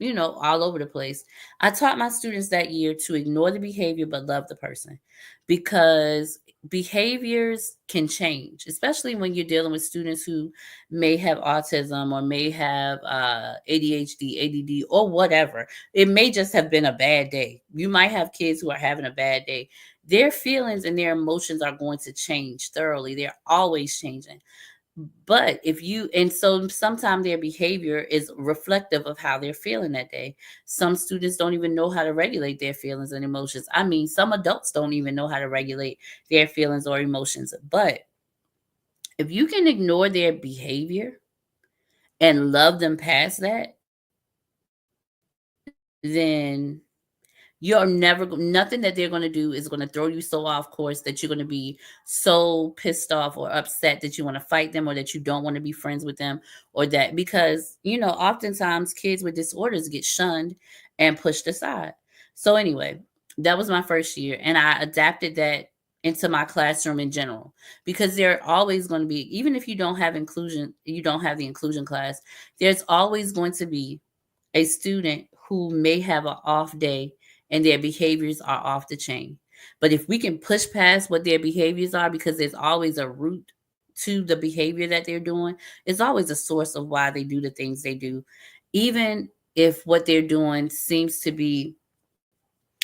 all over the place. I taught my students that year to ignore the behavior but love the person, because behaviors can change, especially when you're dealing with students who may have autism or may have ADHD, ADD, or whatever. It may just have been a bad day. You might have kids who are having a bad day. Their feelings and their emotions are going to change thoroughly. They're always changing. But if you, and so sometimes their behavior is reflective of how they're feeling that day. Some students don't even know how to regulate their feelings and emotions. I mean, some adults don't even know how to regulate their feelings or emotions. But if you can ignore their behavior and love them past that, then you're never, nothing that they're going to do is going to throw you so off course that you're going to be so pissed off or upset that you want to fight them, or that you don't want to be friends with them, or that, because oftentimes kids with disorders get shunned and pushed aside. So anyway, that was my first year, and I adapted that into my classroom in general, because there are always going to be, even if you don't have inclusion, you don't have the inclusion class, there's always going to be a student who may have an off day and their behaviors are off the chain. But if we can push past what their behaviors are, because there's always a root to the behavior that they're doing, it's always a source of why they do the things they do. Even if what they're doing seems to be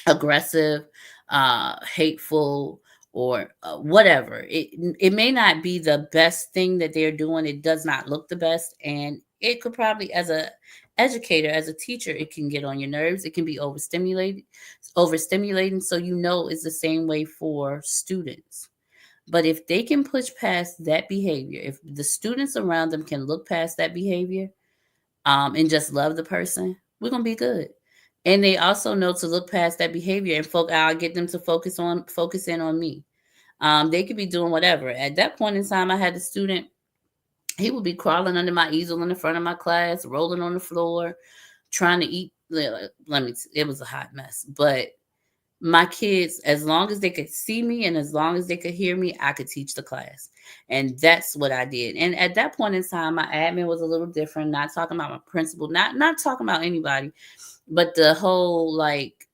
aggressive, hateful, or whatever. It may not be the best thing that they're doing. It does not look the best, and it could probably, as a educator, as a teacher, it can get on your nerves. It can be overstimulating. So it's the same way for students. But if they can push past that behavior, if the students around them can look past that behavior, and just love the person, we're gonna be good. And they also know to look past that behavior, and I'll get them to focus in on me. They could be doing whatever. At that point in time, I had a student. He would be crawling under my easel in the front of my class, rolling on the floor, trying to eat. It was a hot mess. But my kids, as long as they could see me and as long as they could hear me, I could teach the class. And that's what I did. And at that point in time, my admin was a little different, not talking about my principal, not talking about anybody, but the whole, like,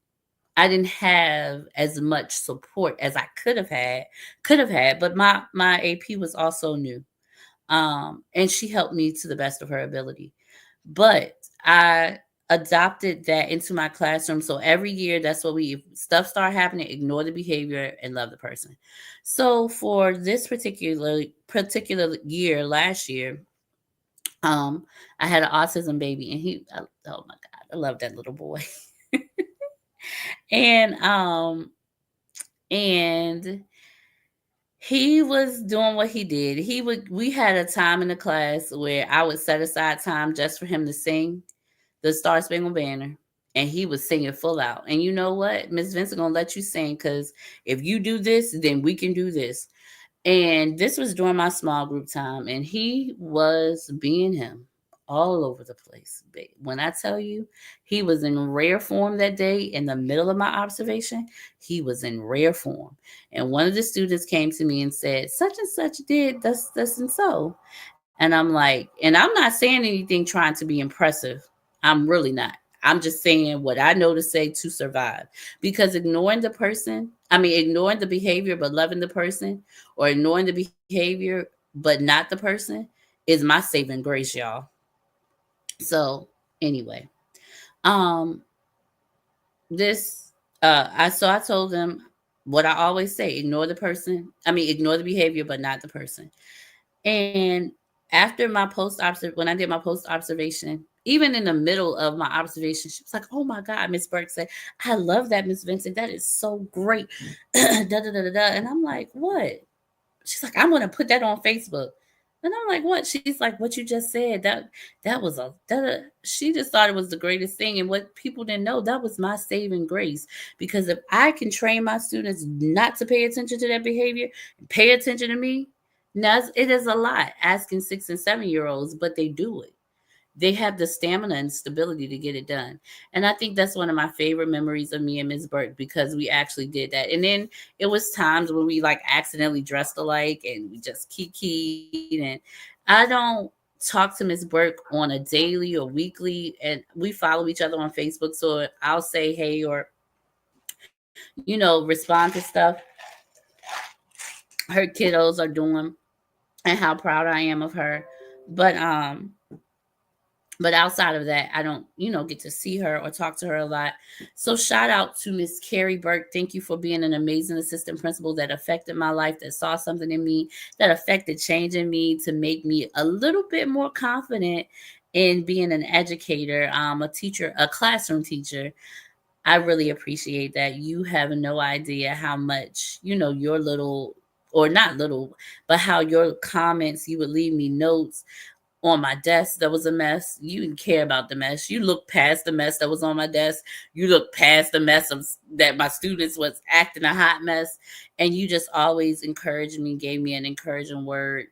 I didn't have as much support as I could have had, but my AP was also new. And she helped me to the best of her ability. But I adopted that into my classroom. So every year, that's what stuff start happening, ignore the behavior and love the person. So for this particular year, last year, I had an autism baby, and oh my God, I love that little boy. and and he was doing what he did. We had a time in the class where I would set aside time just for him to sing the Star Spangled Banner, and he was singing full out. And you know what? Miss Vincent gonna let you sing, because if you do this, then we can do this. And this was during my small group time, and he was being him all over the place. When I tell you, he was in rare form that day. In the middle of my observation, he was in rare form. And one of the students came to me and said, such and such did this and so. And I'm like, and I'm not saying anything trying to be impressive. I'm really not. I'm just saying what I know to say to survive. Because ignoring the behavior but loving the person, or ignoring the behavior but not the person, is my saving grace, y'all. So anyway, um, this I told them what I always say: ignore the behavior but not the person. And after when I did my post observation, even in the middle of my observation, she was like, "Oh my God," Miss Burke said, "I love that, Miss Vincent. That is so great." da da da da da. And I'm like, "What?" She's like, "I'm gonna put that on Facebook." And I'm like, "What?" She's like, "What you just said. That was a that." She just thought it was the greatest thing, and what people didn't know, that was my saving grace. Because if I can train my students not to pay attention to their behavior, pay attention to me. Now, it is a lot asking 6 and 7 year olds, but they do it. They have the stamina and stability to get it done. And I think that's one of my favorite memories of me and Ms. Burke, because we actually did that. And then it was times when we like accidentally dressed alike and we just kikied. And I don't talk to Miss Burke on a daily or weekly, and we follow each other on Facebook. So I'll say hey or respond to stuff her kiddos are doing and how proud I am of her. But outside of that, I don't, get to see her or talk to her a lot. So shout out to Miss Carrie Burke. Thank you for being an amazing assistant principal that affected my life, that saw something in me, that affected change in me to make me a little bit more confident in being an educator, a teacher, a classroom teacher. I really appreciate that. You have no idea how much, your little, or not little, but how your comments, you would leave me notes on my desk that was a mess. You didn't care about the mess. You looked past the mess that was on my desk. You looked past the mess that my students was acting a hot mess. And you just always encouraged me, gave me an encouraging word.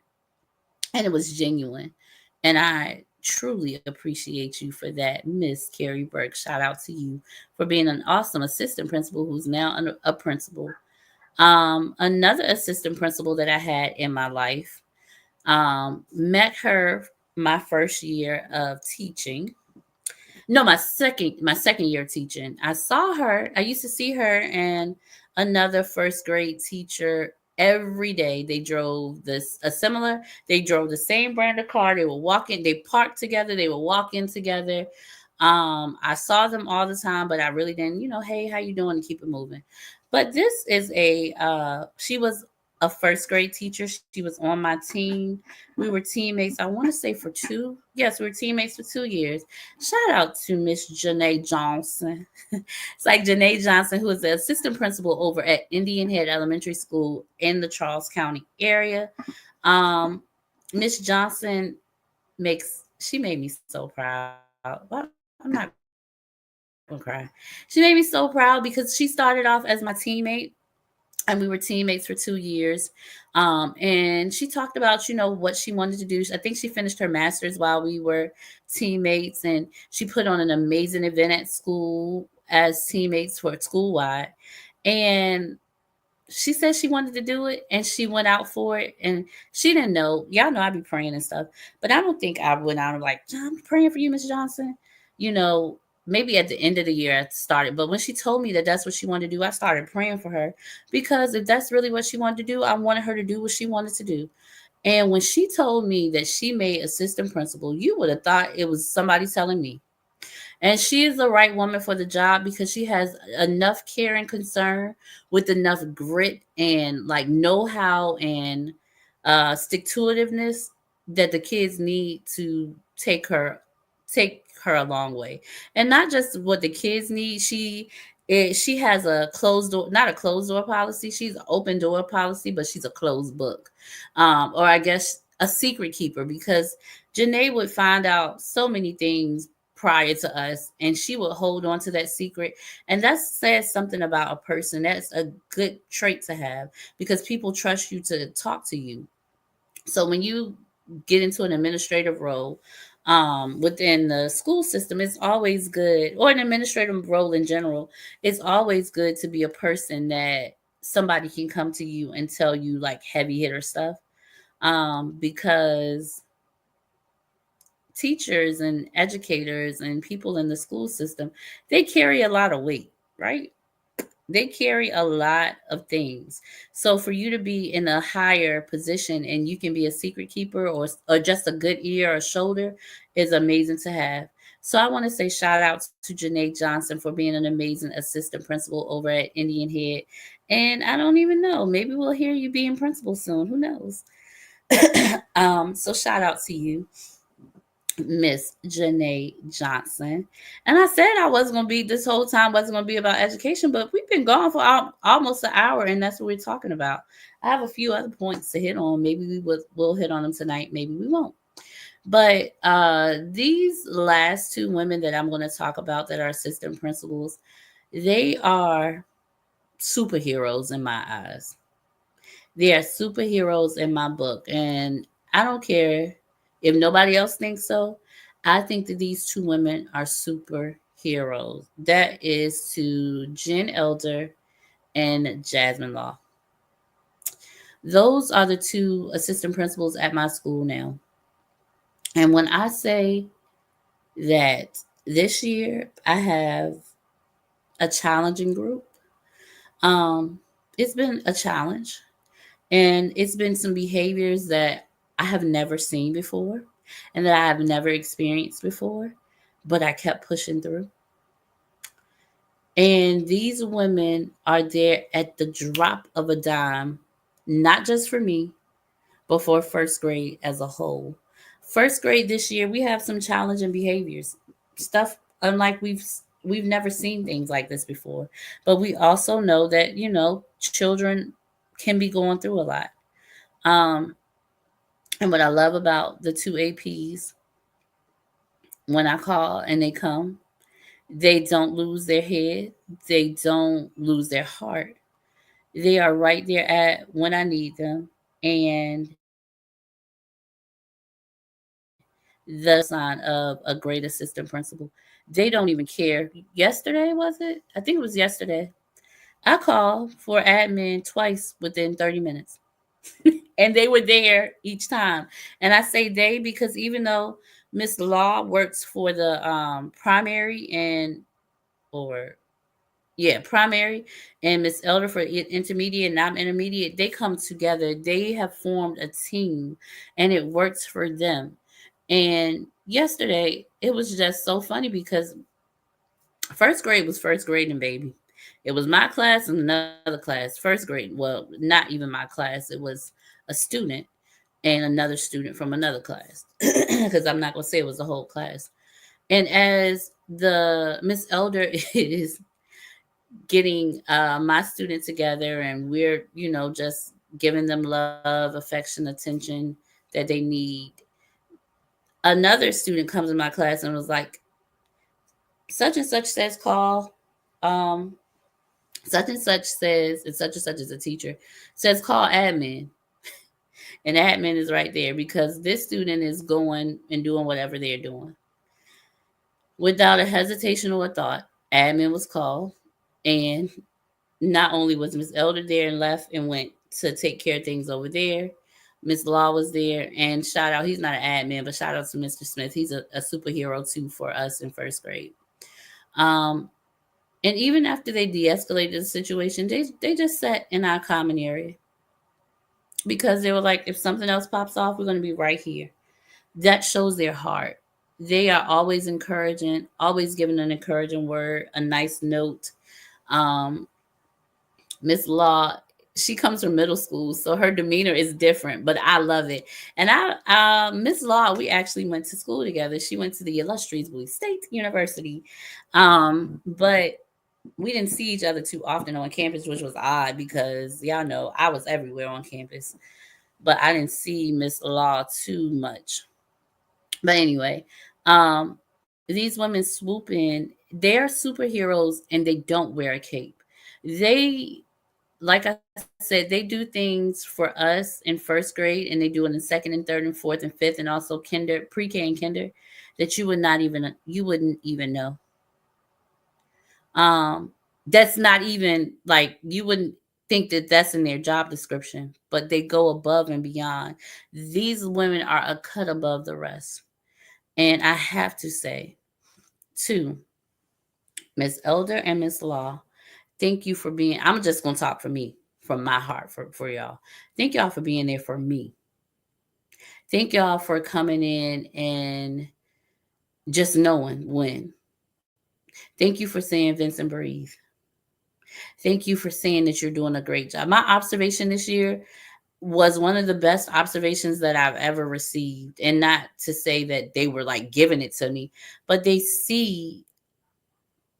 And it was genuine. And I truly appreciate you for that, Miss Carrie Burke. Shout out to you for being an awesome assistant principal who's now a principal. Another assistant principal that I had in my life, met her my first year of teaching. No, my second year teaching. I saw her. I used to see her and another first grade teacher every day. They drove this a similar. They drove the same brand of car. They were walking. They parked together. They were walking together. I saw them all the time, but I really didn't. Hey, how you doing? And keep it moving. But this is a. She was a first grade teacher. She was on my team. We were teammates. I want to say for two. Yes, we were teammates for 2 years. Shout out to Miss Janae Johnson. It's like Janae Johnson, who is the assistant principal over at Indian Head Elementary School in the Charles County area. Um, Miss Johnson she made me so proud. Well, I'm not gonna cry. She made me so proud because she started off as my teammate and we were teammates for 2 years. And she talked about, what she wanted to do. I think she finished her master's while we were teammates, and she put on an amazing event at school as teammates for school-wide. And she said she wanted to do it and she went out for it, and she didn't know. Y'all know I be praying and stuff, but I don't think I went out and like, I'm praying for you, Miss Johnson. Maybe at the end of the year I started, but when she told me that that's what she wanted to do, I started praying for her, because if that's really what she wanted to do, I wanted her to do what she wanted to do. And when she told me that she made assistant principal, you would have thought it was somebody telling me. And she is the right woman for the job because she has enough care and concern with enough grit and like know-how and stick to itiveness that the kids need to take her a long way. And not just what the kids need, she has a closed door, not a closed door policy. She's an open door policy, but she's a closed book. Or I guess a secret keeper, because Janae would find out so many things prior to us, and she would hold on to that secret. And that says something about a person. That's a good trait to have, because people trust you to talk to you. So when you get into an administrative role, within the school system, it's always good, or an administrative role in general, it's always good to be a person that somebody can come to you and tell you like heavy hitter stuff. Because teachers and educators and people in the school system, they carry a lot of weight, right? They carry a lot of things. So for you to be in a higher position and you can be a secret keeper, or just a good ear or shoulder, is amazing to have. So I want to say shout out to Janae Johnson for being an amazing assistant principal over at Indian Head. And I don't even know, maybe we'll hear you being principal soon. Who knows? So shout out to you, Miss Janae Johnson. And I said I wasn't going to be, this whole time wasn't going to be about education, but we've been gone for almost an hour, and that's what we're talking about. I have a few other points to hit on. Maybe we'll hit on them tonight. Maybe we won't. But these last two women that I'm going to talk about that are assistant principals, they are superheroes in my eyes. They are superheroes in my book. And I don't care if nobody else thinks so. I think that these two women are superheroes. That is to Jen Elder and Jasmine Law. Those are the two assistant principals at my school now. And when I say that this year I have a challenging group, um, it's been a challenge, and it's been some behaviors that I have never seen before and that I have never experienced before, but I kept pushing through. And these women are there at the drop of a dime, not just for me, but for first grade as a whole. First grade this year, we have some challenging behaviors, stuff unlike we've never seen things like this before. But we also know that children can be going through a lot. Um, and what I love about the two APs, when I call and they come, they don't lose their head, they don't lose their heart. They are right there at when I need them. And the sign of a great assistant principal. They don't even care. Yesterday, was it? I think it was yesterday. I called for admin twice within 30 minutes. And they were there each time. And I say they because even though Miss Law works for the primary and or yeah, primary, and Miss Elder for intermediate, and I'm intermediate, they come together. They have formed a team and it works for them. And yesterday, it was just so funny because first grade was first grading, baby. It was my class and another class, first grade. Well, not even my class. It was a student and another student from another class because I'm not going to say it was the whole class. And as the Miss Elder is getting my student together and we're just giving them love, affection, attention that they need, another student comes in my class and was like, such and such says call, um such and such says, and such is a teacher, says call admin. And admin is right there because this student is going and doing whatever they're doing. Without a hesitation or a thought, admin was called. And not only was Miss Elder there and left and went to take care of things over there, Miss Law was there. And shout out, he's not an admin, but shout out to Mr. Smith. He's a superhero too for us in first grade. Um, and even after they de-escalated the situation, they just sat in our common area because they were like, if something else pops off, we're going to be right here. That shows their heart. They are always encouraging, always giving an encouraging word, a nice note. Um, Miss Law, she comes from middle school, so her demeanor is different, but I love it. And Miss Law, we actually went to school together. She went to the illustrious Bowie State University, but we didn't see each other too often on campus, which was odd because y'all know I was everywhere on campus, but I didn't see Miss Law too much. But anyway, these women swoop in. They're superheroes and they don't wear a cape. They, like I said, they do things for us in first grade and they do it in second and third and fourth and fifth and also kinder, pre-K and kinder that you wouldn't even know. Um, that's not even like you wouldn't think that that's in their job description, but they go above and beyond. These women are a cut above the rest. And I have to say, too, Miss Elder and Miss Law, thank you for being, I'm just going to talk for me, from my heart for y'all. Thank y'all for being there for me. Thank y'all for coming in and just knowing when. Thank you for saying Vincent breathe. Thank you for saying that you're doing a great job. My observation this year was one of the best observations that I've ever received. And not to say that they were like giving it to me, but they see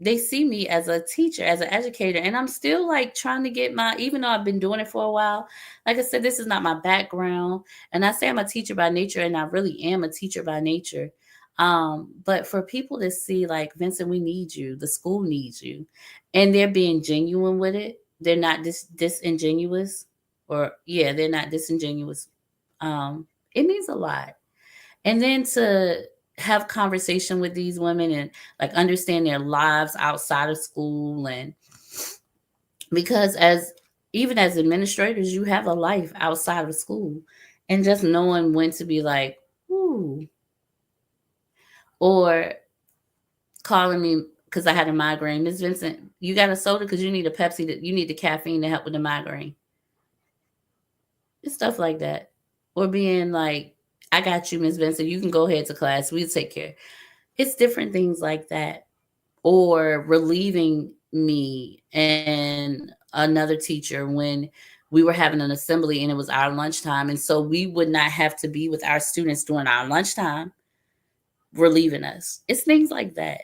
me as a teacher, as an educator, and I'm still like trying to get my, even though I've been doing it for a while, like I said, this is not my background. And I say I'm a teacher by nature, and I really am a teacher by nature. But for people to see, like, Vincent, we need you, the school needs you, and they're being genuine with it. They're not disingenuous, or yeah, they're not disingenuous. It means a lot. And then to have conversation with these women and like understand their lives outside of school, and because as even as administrators you have a life outside of school, and just knowing when to be like, ooh, or calling me because I had a migraine. Miss Vincent, you got a soda because you need a Pepsi. You need the caffeine to help with the migraine. It's stuff like that. Or being like, I got you, Miss Vincent. You can go ahead to class. We'll take care. It's different things like that. Or relieving me and another teacher when we were having an assembly and it was our lunchtime. And so we would not have to be with our students during our lunchtime, relieving us. It's things like that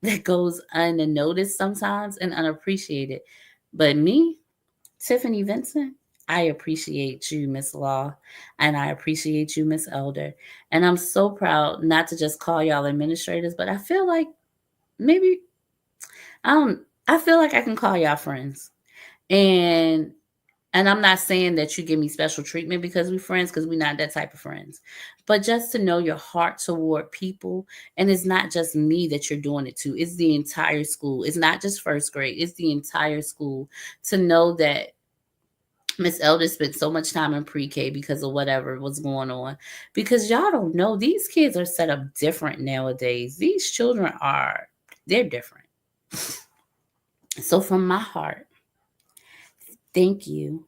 that goes unnoticed sometimes and unappreciated. But me, Tiffany Vincent, I appreciate you, Miss Law, and I appreciate you, Miss Elder. And I'm so proud not to just call y'all administrators, but I feel like maybe I don't I feel like I can call y'all friends. And I'm not saying that you give me special treatment because we're friends, because we're not that type of friends. But just to know your heart toward people, and it's not just me that you're doing it to, it's the entire school. It's not just first grade, it's the entire school. To know that Miss Elder spent so much time in pre-K because of whatever was going on. Because y'all don't know, these kids are set up different nowadays. These children they're different. So from my heart, thank you,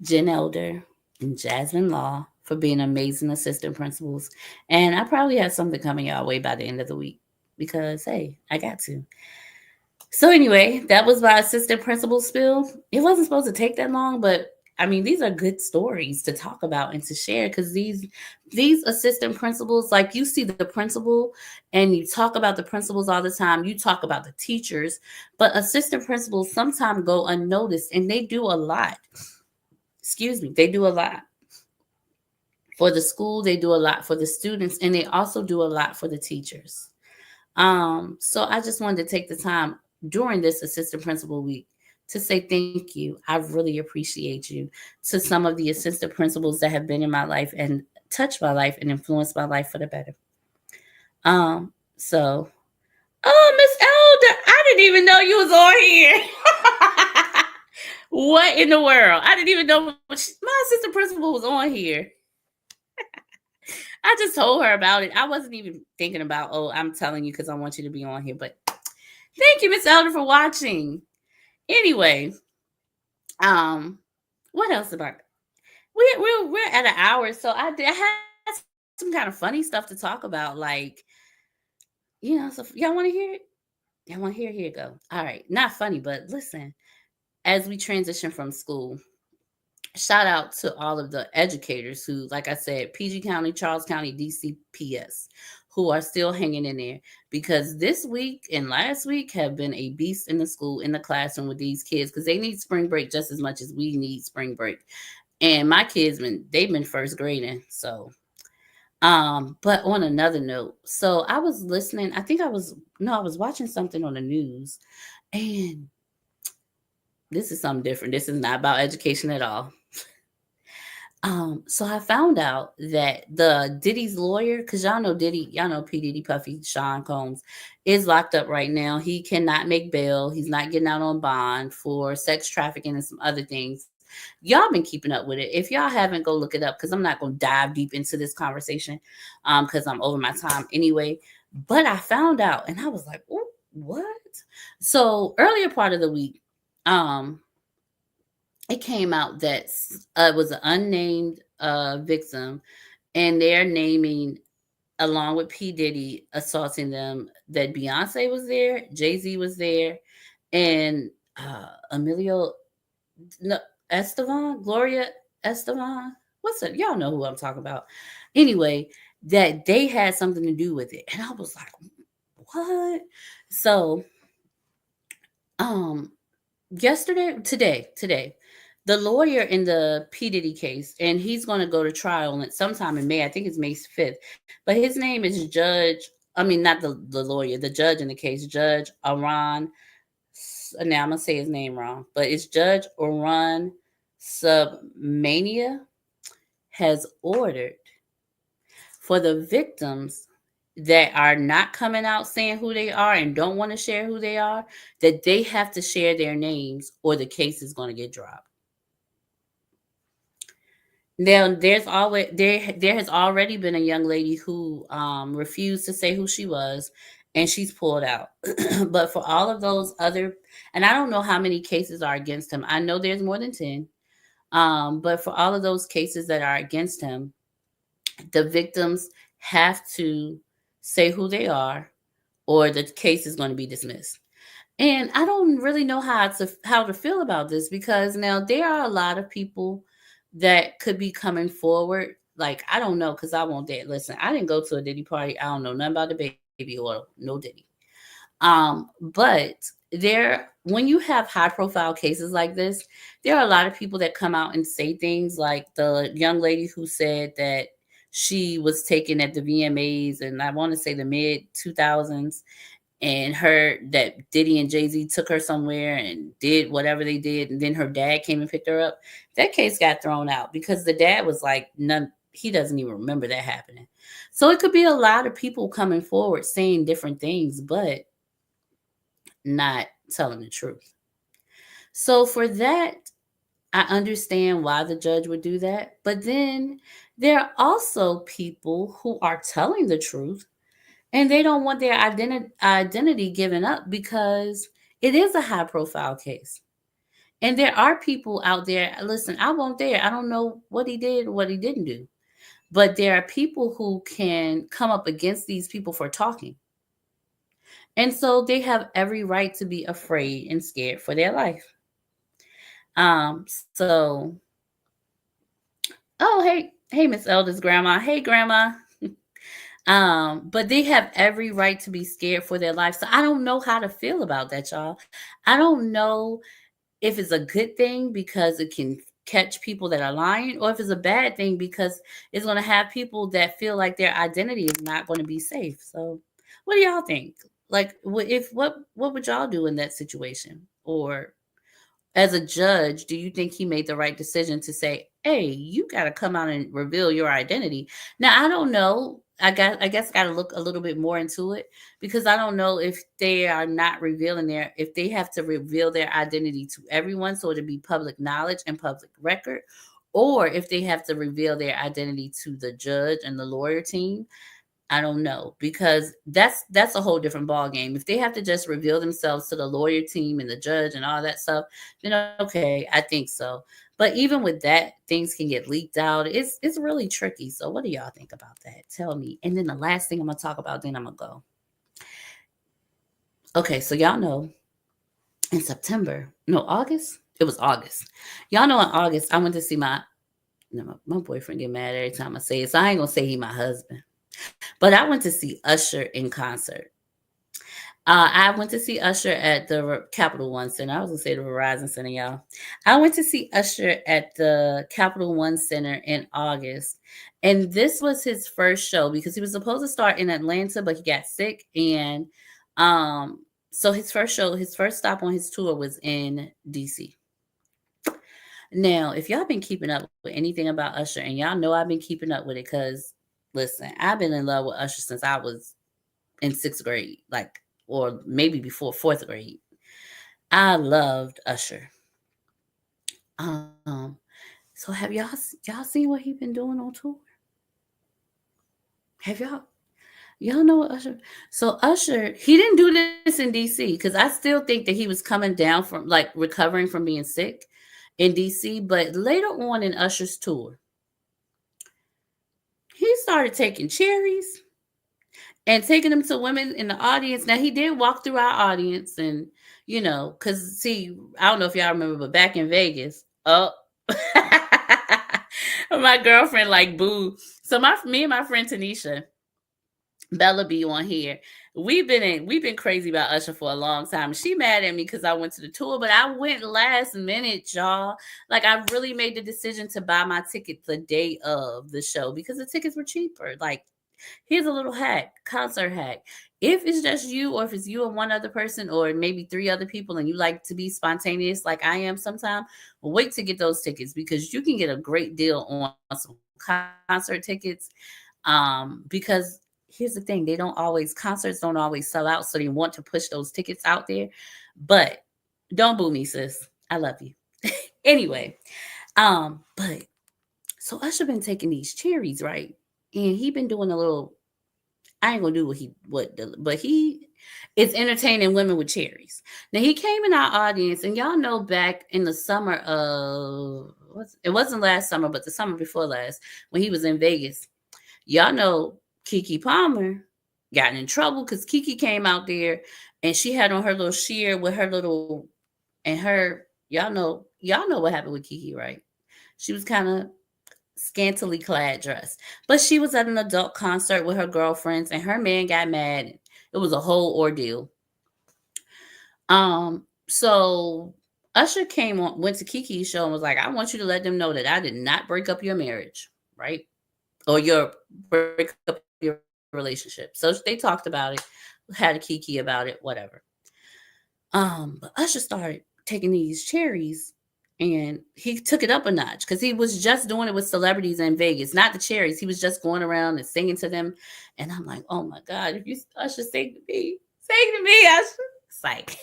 Jen Elder and Jasmine Law, for being amazing assistant principals. And I probably have something coming y'all way by the end of the week because, hey, I got to. So anyway, that was my assistant principal spill. It wasn't supposed to take that long, but I mean, these are good stories to talk about and to share because these assistant principals, like you see the principal and you talk about the principals all the time. You talk about the teachers, but assistant principals sometimes go unnoticed and they do a lot. Excuse me, they do a lot for the school, they do a lot for the students, and they also do a lot for the teachers. So I just wanted to take the time during this assistant principal week to say thank you. I really appreciate you, to some of the assistant principals that have been in my life and touched my life and influenced my life for the better. So, oh, Miss Elder, I didn't even know you was on here. What in the world? I didn't even know my assistant principal was on here. I just told her about it. I wasn't even thinking about, oh, I'm telling you because I want you to be on here. But thank you, Miss Elder, for watching. Anyway, what else about it? We're at an hour, so I had some kind of funny stuff to talk about, like, so y'all want to hear it? Y'all want to hear it? Here you go. All right, not funny, but listen. As we transition from school, shout out to all of the educators who, like I said, PG County, Charles County, DCPS, who are still hanging in there, because this week and last week have been a beast in the school, in the classroom with these kids, because they need spring break just as much as we need spring break. And my kids, they've been first grading. So, but on another note, so I was listening, I was watching something on the news, and this is something different. This is not about education at all. So I found out that the Diddy's lawyer, because y'all know Diddy, y'all know P. Diddy Puffy, Sean Combs, is locked up right now. He cannot make bail. He's not getting out on bond for sex trafficking and some other things. Y'all been keeping up with it. If y'all haven't, go look it up, because I'm not going to dive deep into this conversation because I'm over my time anyway. But I found out and I was like, oh, what? So earlier part of the week, it came out that it was an unnamed victim, and they're naming, along with P. Diddy assaulting them, that Beyonce was there, Jay-Z was there, and Emilio, no, Gloria Estevan. What's it? Y'all know who I'm talking about. Anyway, that they had something to do with it, and I was like, what? So, today, the lawyer in the P. Diddy case, and he's going to go to trial sometime in May. I think it's May 5th. But his name is not the lawyer, the judge in the case, Judge Aron. Now I'm going to say his name wrong, but it's Judge Aron Submania, has ordered for the victims that are not coming out saying who they are and don't want to share who they are, that they have to share their names or the case is going to get dropped. Now there has already been a young lady who refused to say who she was, and she's pulled out. But for all of those other, and I don't know how many cases are against him. I know there's more than 10. But for all of those cases that are against him, the victims have to say who they are, or the case is going to be dismissed. And I don't really know how to feel about this, because now there are a lot of people that could be coming forward. Like, I don't know, because I won't dare listen. I didn't go to a Diddy party. I don't know nothing about the baby or no Diddy. But when you have high profile cases like this, there are a lot of people that come out and say things like the young lady who said that she was taken at the VMAs, and I want to say the mid 2000s, and her that Diddy and Jay-Z took her somewhere and did whatever they did, and then her dad came and picked her up. That case got thrown out because the dad was like, none, he doesn't even remember that happening. So it could be a lot of people coming forward saying different things, but not telling the truth. So for that, I understand why the judge would do that. But then there are also people who are telling the truth, and they don't want their identity given up because it is a high profile case. And there are people out there, listen, I won't dare. I don't know what he did, what he didn't do. But there are people who can come up against these people for talking. And so they have every right to be afraid and scared for their life. So oh hey Miss Elder's grandma. Hey grandma. But they have every right to be scared for their life. So I don't know how to feel about that, y'all. I don't know if it's a good thing because it can catch people that are lying, or if it's a bad thing because it's going to have people that feel like their identity is not going to be safe. So, what do y'all think? Like, what would y'all do in that situation? Or as a judge, do you think he made the right decision to say, "Hey, you got to come out and reveal your identity"? Now, I don't know. I guess got to look a little bit more into it, because I don't know if they are not revealing if they have to reveal their identity to everyone so it'll be public knowledge and public record, or if they have to reveal their identity to the judge and the lawyer team. I don't know, because that's a whole different ball game. If they have to just reveal themselves to the lawyer team and the judge and all that stuff, then okay, I think so. But even with that, things can get leaked out. It's really tricky. So what do y'all think about that? Tell me. And then the last thing I'm gonna talk about, then I'm gonna go. Okay, so y'all know in September, no, August. It was August. Y'all know in August I went to see my boyfriend get mad every time I say it, so I ain't gonna say he my husband. But I went to see Usher in concert. I went to see Usher at the Capital One Center. I was gonna say the Verizon Center, y'all. I went to see Usher at the Capital One Center in August, and this was his first show because he was supposed to start in Atlanta, but he got sick, and um, so his first stop on his tour was in DC. Now, if y'all been keeping up with anything about Usher, and y'all know I've been keeping up with it, because listen, I've been in love with Usher since I was in sixth grade, like, or maybe before fourth grade. I loved Usher. Um, so have y'all seen what he been doing on tour? Have y'all know what Usher? So Usher, he didn't do this in DC, because I still think that he was coming down from, like, recovering from being sick in DC. But later on in Usher's tour, he started taking cherries and taking them to women in the audience. Now he did walk through our audience, and because see, I don't know if y'all remember, but back in Vegas, oh, my girlfriend like boo. So me and my friend Tanisha, Bella B on here. We've been crazy about Usher for a long time. She mad at me because I went to the tour, but I went last minute, y'all. Like, I really made the decision to buy my ticket the day of the show because the tickets were cheaper. Like, here's a little hack, concert hack. If it's just you, or if it's you and one other person, or maybe three other people, and you like to be spontaneous like I am sometimes, wait to get those tickets, because you can get a great deal on some concert tickets. Because here's the thing, concerts don't always sell out, so they want to push those tickets out there. But don't boo me, sis. I love you. Anyway, but So Usher been taking these cherries, right? And he been doing a little. I ain't gonna do but he is entertaining women with cherries. Now he came in our audience, and y'all know back in the summer of it wasn't last summer, but the summer before last when he was in Vegas. Y'all know Keke Palmer got in trouble because Keke came out there and she had on her little sheer with her little and her y'all know what happened with Keke, right? She was kind of scantily clad dress. But she was at an adult concert with her girlfriends and her man got mad. It was a whole ordeal. So Usher came on, went to Kiki's show and was like, I want you to let them know that I did not break up your marriage, right? Or your break up your relationship. So they talked about it, had a Kiki about it, whatever. But Usher started taking these cherries and he took it up a notch because he was just doing it with celebrities in Vegas, not the cherries. He was just going around and singing to them. And I'm like, oh my God, if you Usher sing to me, Usher. Psych.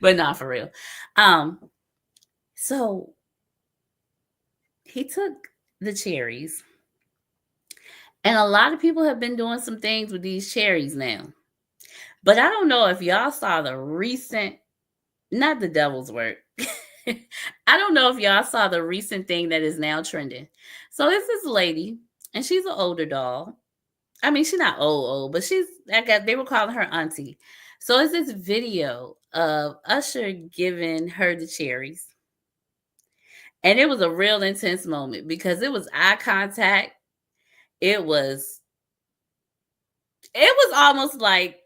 But not for real. Um, so he took the cherries, and a lot of people have been doing some things with these cherries now. But I don't know if y'all saw the recent, not the devil's work. I don't know if y'all saw the recent thing that is now trending. So it's this lady, and she's an older doll. I mean, she's not old, but she's, I guess they were calling her auntie. So it's this video of Usher giving her the cherries. And it was a real intense moment because it was eye contact. It was almost like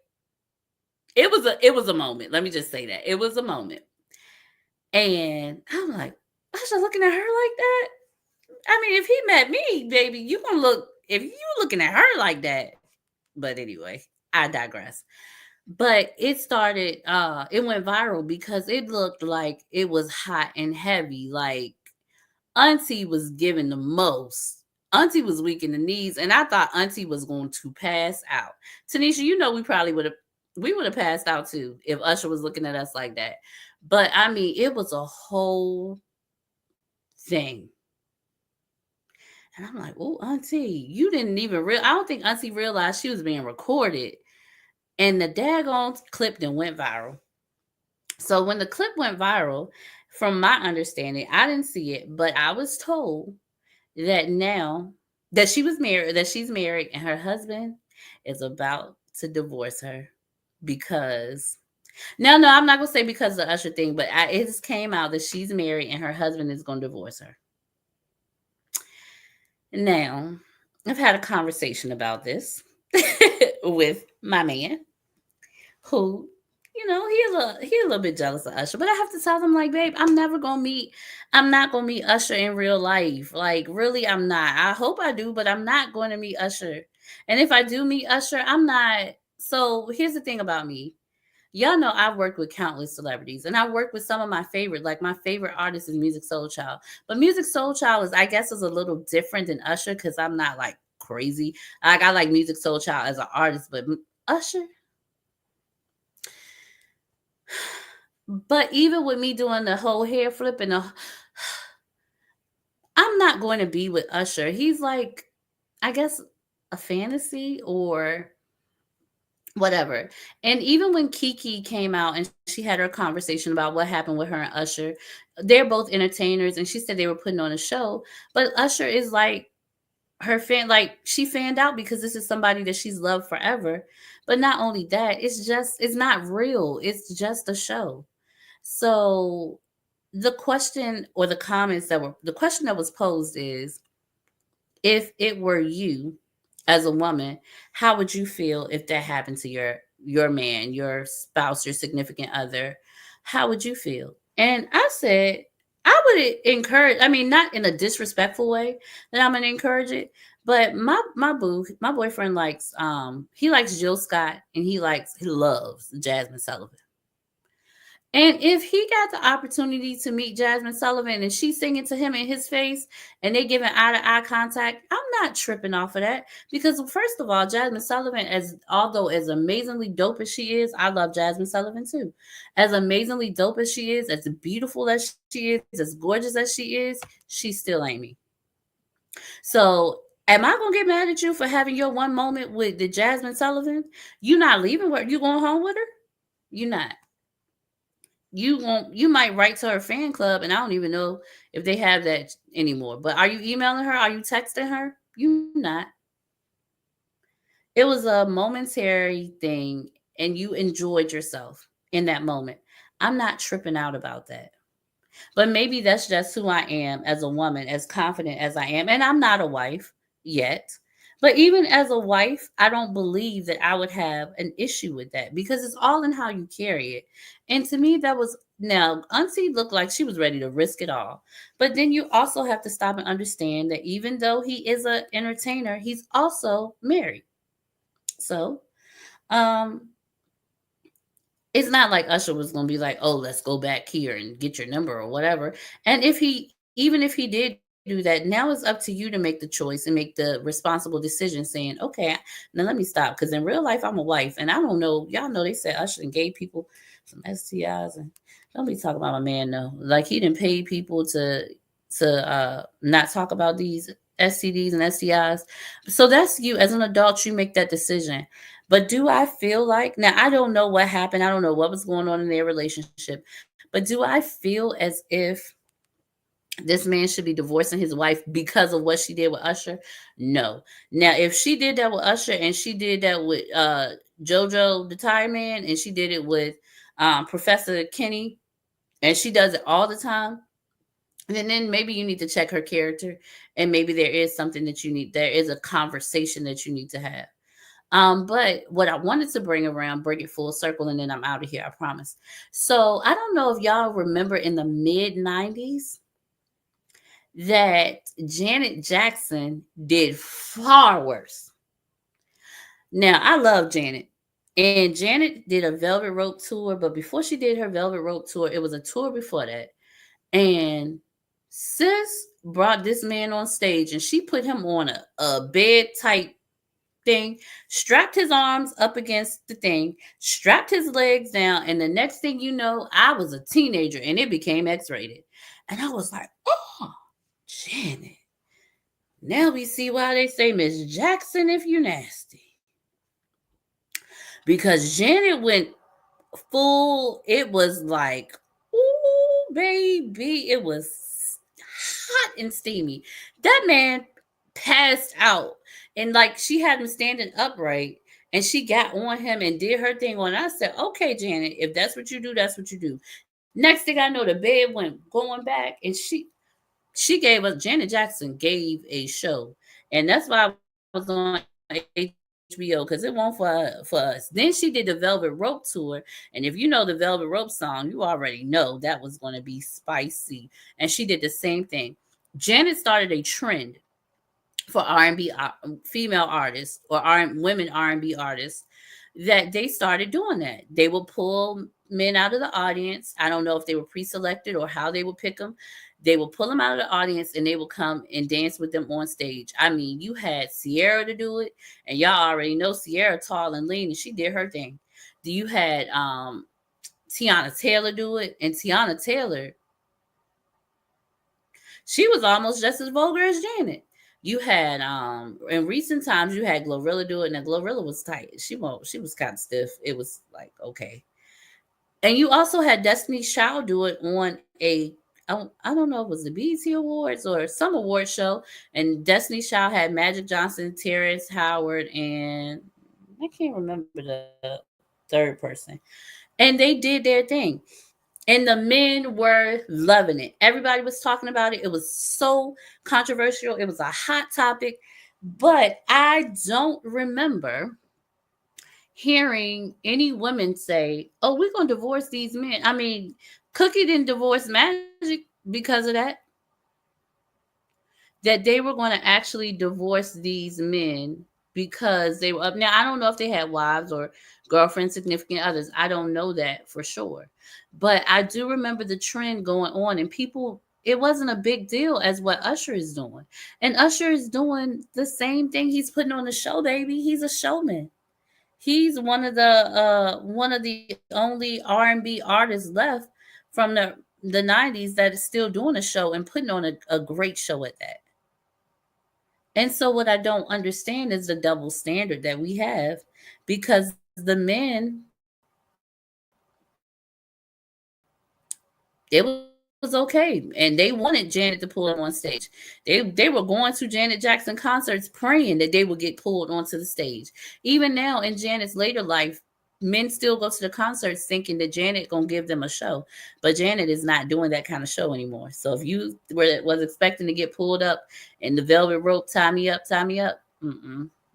it was a moment. Let me just say that. It was a moment. And I'm like, Usher looking at her like that? I mean, if he met me, baby, you gonna look if you looking at her like that. But anyway, I digress. But it went viral because it looked like it was hot and heavy. Like Auntie was giving the most. Auntie was weak in the knees, and I thought Auntie was going to pass out. Tanisha, you know we would have passed out too if Usher was looking at us like that. But I mean, it was a whole thing. And I'm like, oh, Auntie, you didn't even real. I don't think Auntie realized she was being recorded. And the daggone clip then went viral. So when the clip went viral, from my understanding, I didn't see it, but I was told that now that she's married and her husband is about to divorce her because no, I'm not gonna say because of the Usher thing, but it just came out that she's married and her husband is gonna divorce her. Now, I've had a conversation about this with my man, who, he a little bit jealous of Usher, but I have to tell him like, babe, I'm not gonna meet Usher in real life. Like, really, I'm not. I hope I do, but I'm not going to meet Usher. And if I do meet Usher, I'm not. So here's the thing about me. Y'all know I've worked with countless celebrities, and I worked with some of my favorite, like my favorite artist is Music Soul Child. But Music Soul Child I guess, is a little different than Usher because I'm not like crazy. Like I like Music Soul Child as an artist, but Usher. But even with me doing the whole hair flip I'm not going to be with Usher. He's like, I guess, a fantasy or whatever. And even when Kiki came out and she had her conversation about what happened with her and Usher, they're both entertainers, and she said they were putting on a show. But Usher is like her fan, like she fanned out because this is somebody that she's loved forever. But not only that, it's not real. It's just a show. So the question or the question that was posed is, if it were you as a woman, how would you feel if that happened to your man, your spouse, your significant other? How would you feel? And I said, I would encourage, I mean, not in a disrespectful way that I'm gonna encourage it, but my boyfriend he likes Jill Scott, and he loves Jasmine Sullivan. And if he got the opportunity to meet Jasmine Sullivan and she's singing to him in his face and they giving eye to eye contact, I'm not tripping off of that. Because first of all, Jasmine Sullivan, although as amazingly dope as she is, I love Jasmine Sullivan too. As amazingly dope as she is, as beautiful as she is, as gorgeous as she is, she still ain't me. So am I gonna get mad at you for having your one moment with the Jasmine Sullivan? You not leaving her? You going home with her? You not. You won't. You might write to her fan club, and I don't even know if they have that anymore. But are you emailing her? Are you texting her? You not. It was a momentary thing, and you enjoyed yourself in that moment. I'm not tripping out about that. But maybe that's just who I am as a woman, as confident as I am. And I'm not a wife yet. But even as a wife, I don't believe that I would have an issue with that because it's all in how you carry it. And to me, that was now, Auntie looked like she was ready to risk it all. But then you also have to stop and understand that even though he is an entertainer, he's also married. So, um, it's not like Usher was gonna be like, "Oh, let's go back here and get your number or whatever." And even if he did do that, now it's up to you to make the choice and make the responsible decision, saying, "Okay, now let me stop." Because in real life, I'm a wife, and I don't know. Y'all know they said Usher and gave people some STIs, and don't be talking about my man though. Like he didn't pay people to not talk about these STDs and STIs. So that's you as an adult. You make that decision. But do I feel like now I don't know what happened. I don't know what was going on in their relationship. But do I feel as if this man should be divorcing his wife because of what she did with Usher? No. Now, if she did that with Usher and she did that with JoJo the Tire Man and she did it with Professor Kenny and she does it all the time, then maybe you need to check her character and maybe there is something that you need. There is a conversation that you need to have. But what I wanted to bring it full circle, and then I'm out of here, I promise. So I don't know if y'all remember in the mid 90s that Janet Jackson did far worse. Now, I love Janet. And Janet did a Velvet Rope tour, but before she did her Velvet Rope tour, it was a tour before that. And sis brought this man on stage and she put him on a bed type thing, strapped his arms up against the thing, strapped his legs down, and the next thing you know, I was a teenager and it became X-rated. And I was like, oh, Janet. Now we see why they say Miss Jackson if you nasty. Because Janet went full, it was like, ooh, baby, it was hot and steamy. That man passed out. And like she had him standing upright and she got on him and did her thing on. I said, okay, Janet, if that's what you do, that's what you do. Next thing I know, the bed went going back and she gave us Janet Jackson gave a show. And that's why I was on HBO because it won't for us. Then she did the Velvet Rope tour. And if you know the Velvet Rope song, you already know that was going to be spicy. And she did the same thing. Janet started a trend for R&B female artists or women R&B artists that they started doing that. They will pull men out of the audience. I don't know if they were pre-selected or how they would pick them. They will pull them out of the audience and they will come and dance with them on stage. I mean, you had Sierra to do it, and y'all already know Sierra tall and lean, and she did her thing. You had Tiana Taylor do it, and Tiana Taylor, she was almost just as vulgar as Janet. You had in recent times you had Glorilla do it, and Glorilla was tight. She was kind of stiff. It was like okay. And you also had Destiny Child do it on I don't know if it was the BET Awards or some award show, and Destiny Child had Magic Johnson, Terrence Howard, and I can't remember the third person. And they did their thing. And the men were loving it. Everybody was talking about it. It was so controversial. It was a hot topic. But I don't remember hearing any women say, oh, we're going to divorce these men. I mean, Cookie didn't divorce Magic because of that they were going to actually divorce these men because they were up. Now, I don't know if they had wives or girlfriends, significant others. I don't know that for sure. But I do remember the trend going on, and people, it wasn't a big deal as what Usher is doing. And Usher is doing the same thing. He's putting on the show, baby. He's a showman. He's one of the only R&B artists left from the 90s that is still doing a show and putting on a great show at that. And so what I don't understand is the double standard that we have, because the men, it was okay and they wanted Janet to pull them on stage. They were going to Janet Jackson concerts praying that they would get pulled onto the stage. Even now in Janet's later life, men still go to the concerts thinking that Janet gonna give them a show, but Janet is not doing that kind of show anymore. So if you was expecting to get pulled up and the velvet rope, tie me up,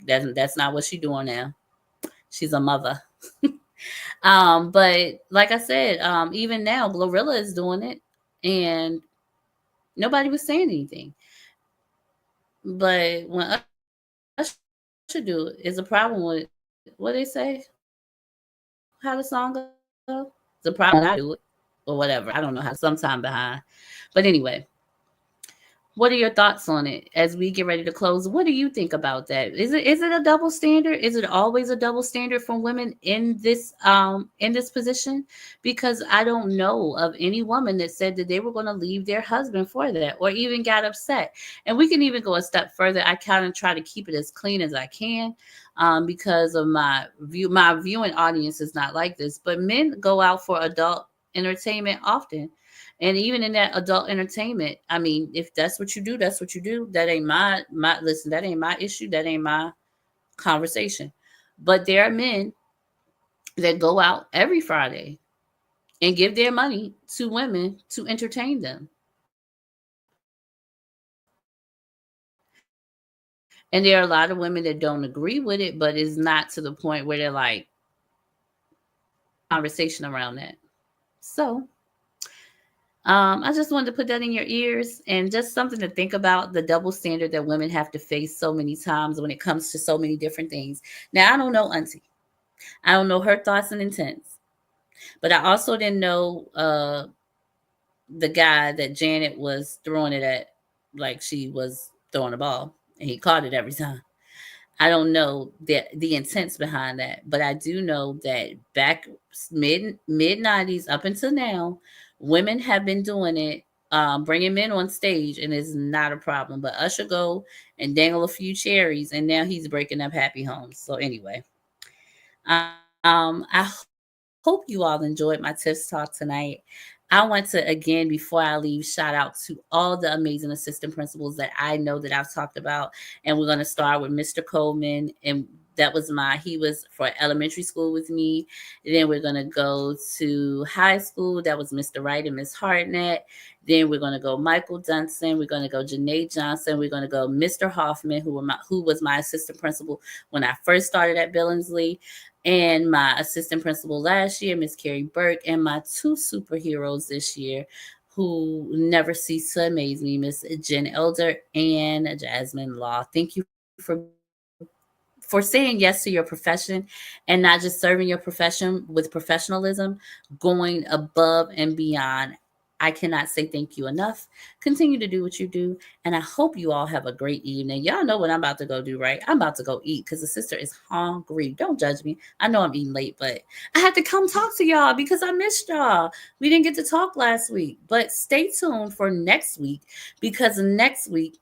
that's not what she's doing now. She's a mother. But like I said, even now Glorilla is doing it, and nobody was saying anything. But when Usher do it, is a problem with what they say, how the song go. It's a problem when I do it, or whatever. I don't know how to sometime behind. But anyway, what are your thoughts on it as we get ready to close? What do you think about that? Is it a double standard? Is it always a double standard for women in this position? Because I don't know of any woman that said that they were going to leave their husband for that or even got upset. And we can even go a step further. I kind of try to keep it as clean as I can, because of my viewing audience is not like this. But men go out for adult entertainment often. And even in that adult entertainment, I mean, if that's what you do, that's what you do. That ain't my listen, that ain't my issue. That ain't my conversation. But there are men that go out every Friday and give their money to women to entertain them. And there are a lot of women that don't agree with it, but it's not to the point where they're like conversation around that. So I just wanted to put that in your ears and just something to think about, the double standard that women have to face so many times when it comes to so many different things. Now, I don't know Auntie. I don't know her thoughts and intents, but I also didn't know the guy that Janet was throwing it at like she was throwing a ball, and he caught it every time. I don't know the intents behind that, but I do know that back mid '90s up until now, women have been doing it, bringing men on stage, and it's not a problem. But Usher go and dangle a few cherries, and now he's breaking up happy homes. So anyway, I hope you all enjoyed my tips talk tonight. I want to again, before I leave, shout out to all the amazing assistant principals that I know that I've talked about. And we're going to start with Mr. Coleman. And he was for elementary school with me. And then we're going to go to high school. That was Mr. Wright and Miss Hartnett. Then we're going to go Michael Dunson. We're going to go Janae Johnson. We're going to go Mr. Hoffman, who was my assistant principal when I first started at Billingsley, and my assistant principal last year, Miss Carrie Burke, and my two superheroes this year who never cease to amaze me, Miss Jen Elder and Jasmine Law. Thank you for saying yes to your profession and not just serving your profession with professionalism, going above and beyond. I cannot say thank you enough. Continue to do what you do. And I hope you all have a great evening. Y'all know what I'm about to go do, right? I'm about to go eat because the sister is hungry. Don't judge me. I know I'm eating late, but I had to come talk to y'all because I missed y'all. We didn't get to talk last week. But stay tuned for next week, because next week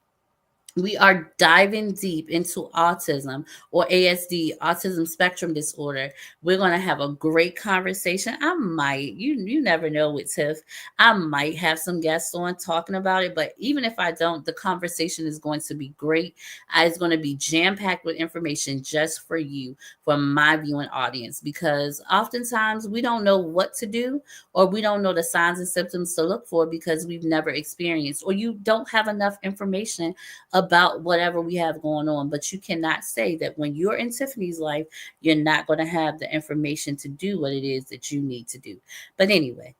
we are diving deep into autism, or ASD, autism spectrum disorder. We're going to have a great conversation. You never know with Tiff. I might have some guests on talking about it, but even if I don't, the conversation is going to be great. It's going to be jam packed with information just for you, for my viewing audience, because oftentimes we don't know what to do, or we don't know the signs and symptoms to look for because we've never experienced, or you don't have enough information about whatever we have going on. But you cannot say that when you're in Tiffany's life, you're not going to have the information to do what it is that you need to do. But anyway,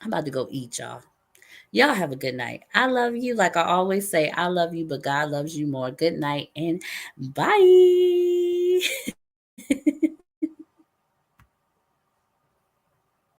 I'm about to go eat, y'all. Y'all have a good night. I love you. Like I always say, I love you, but God loves you more. Good night and bye.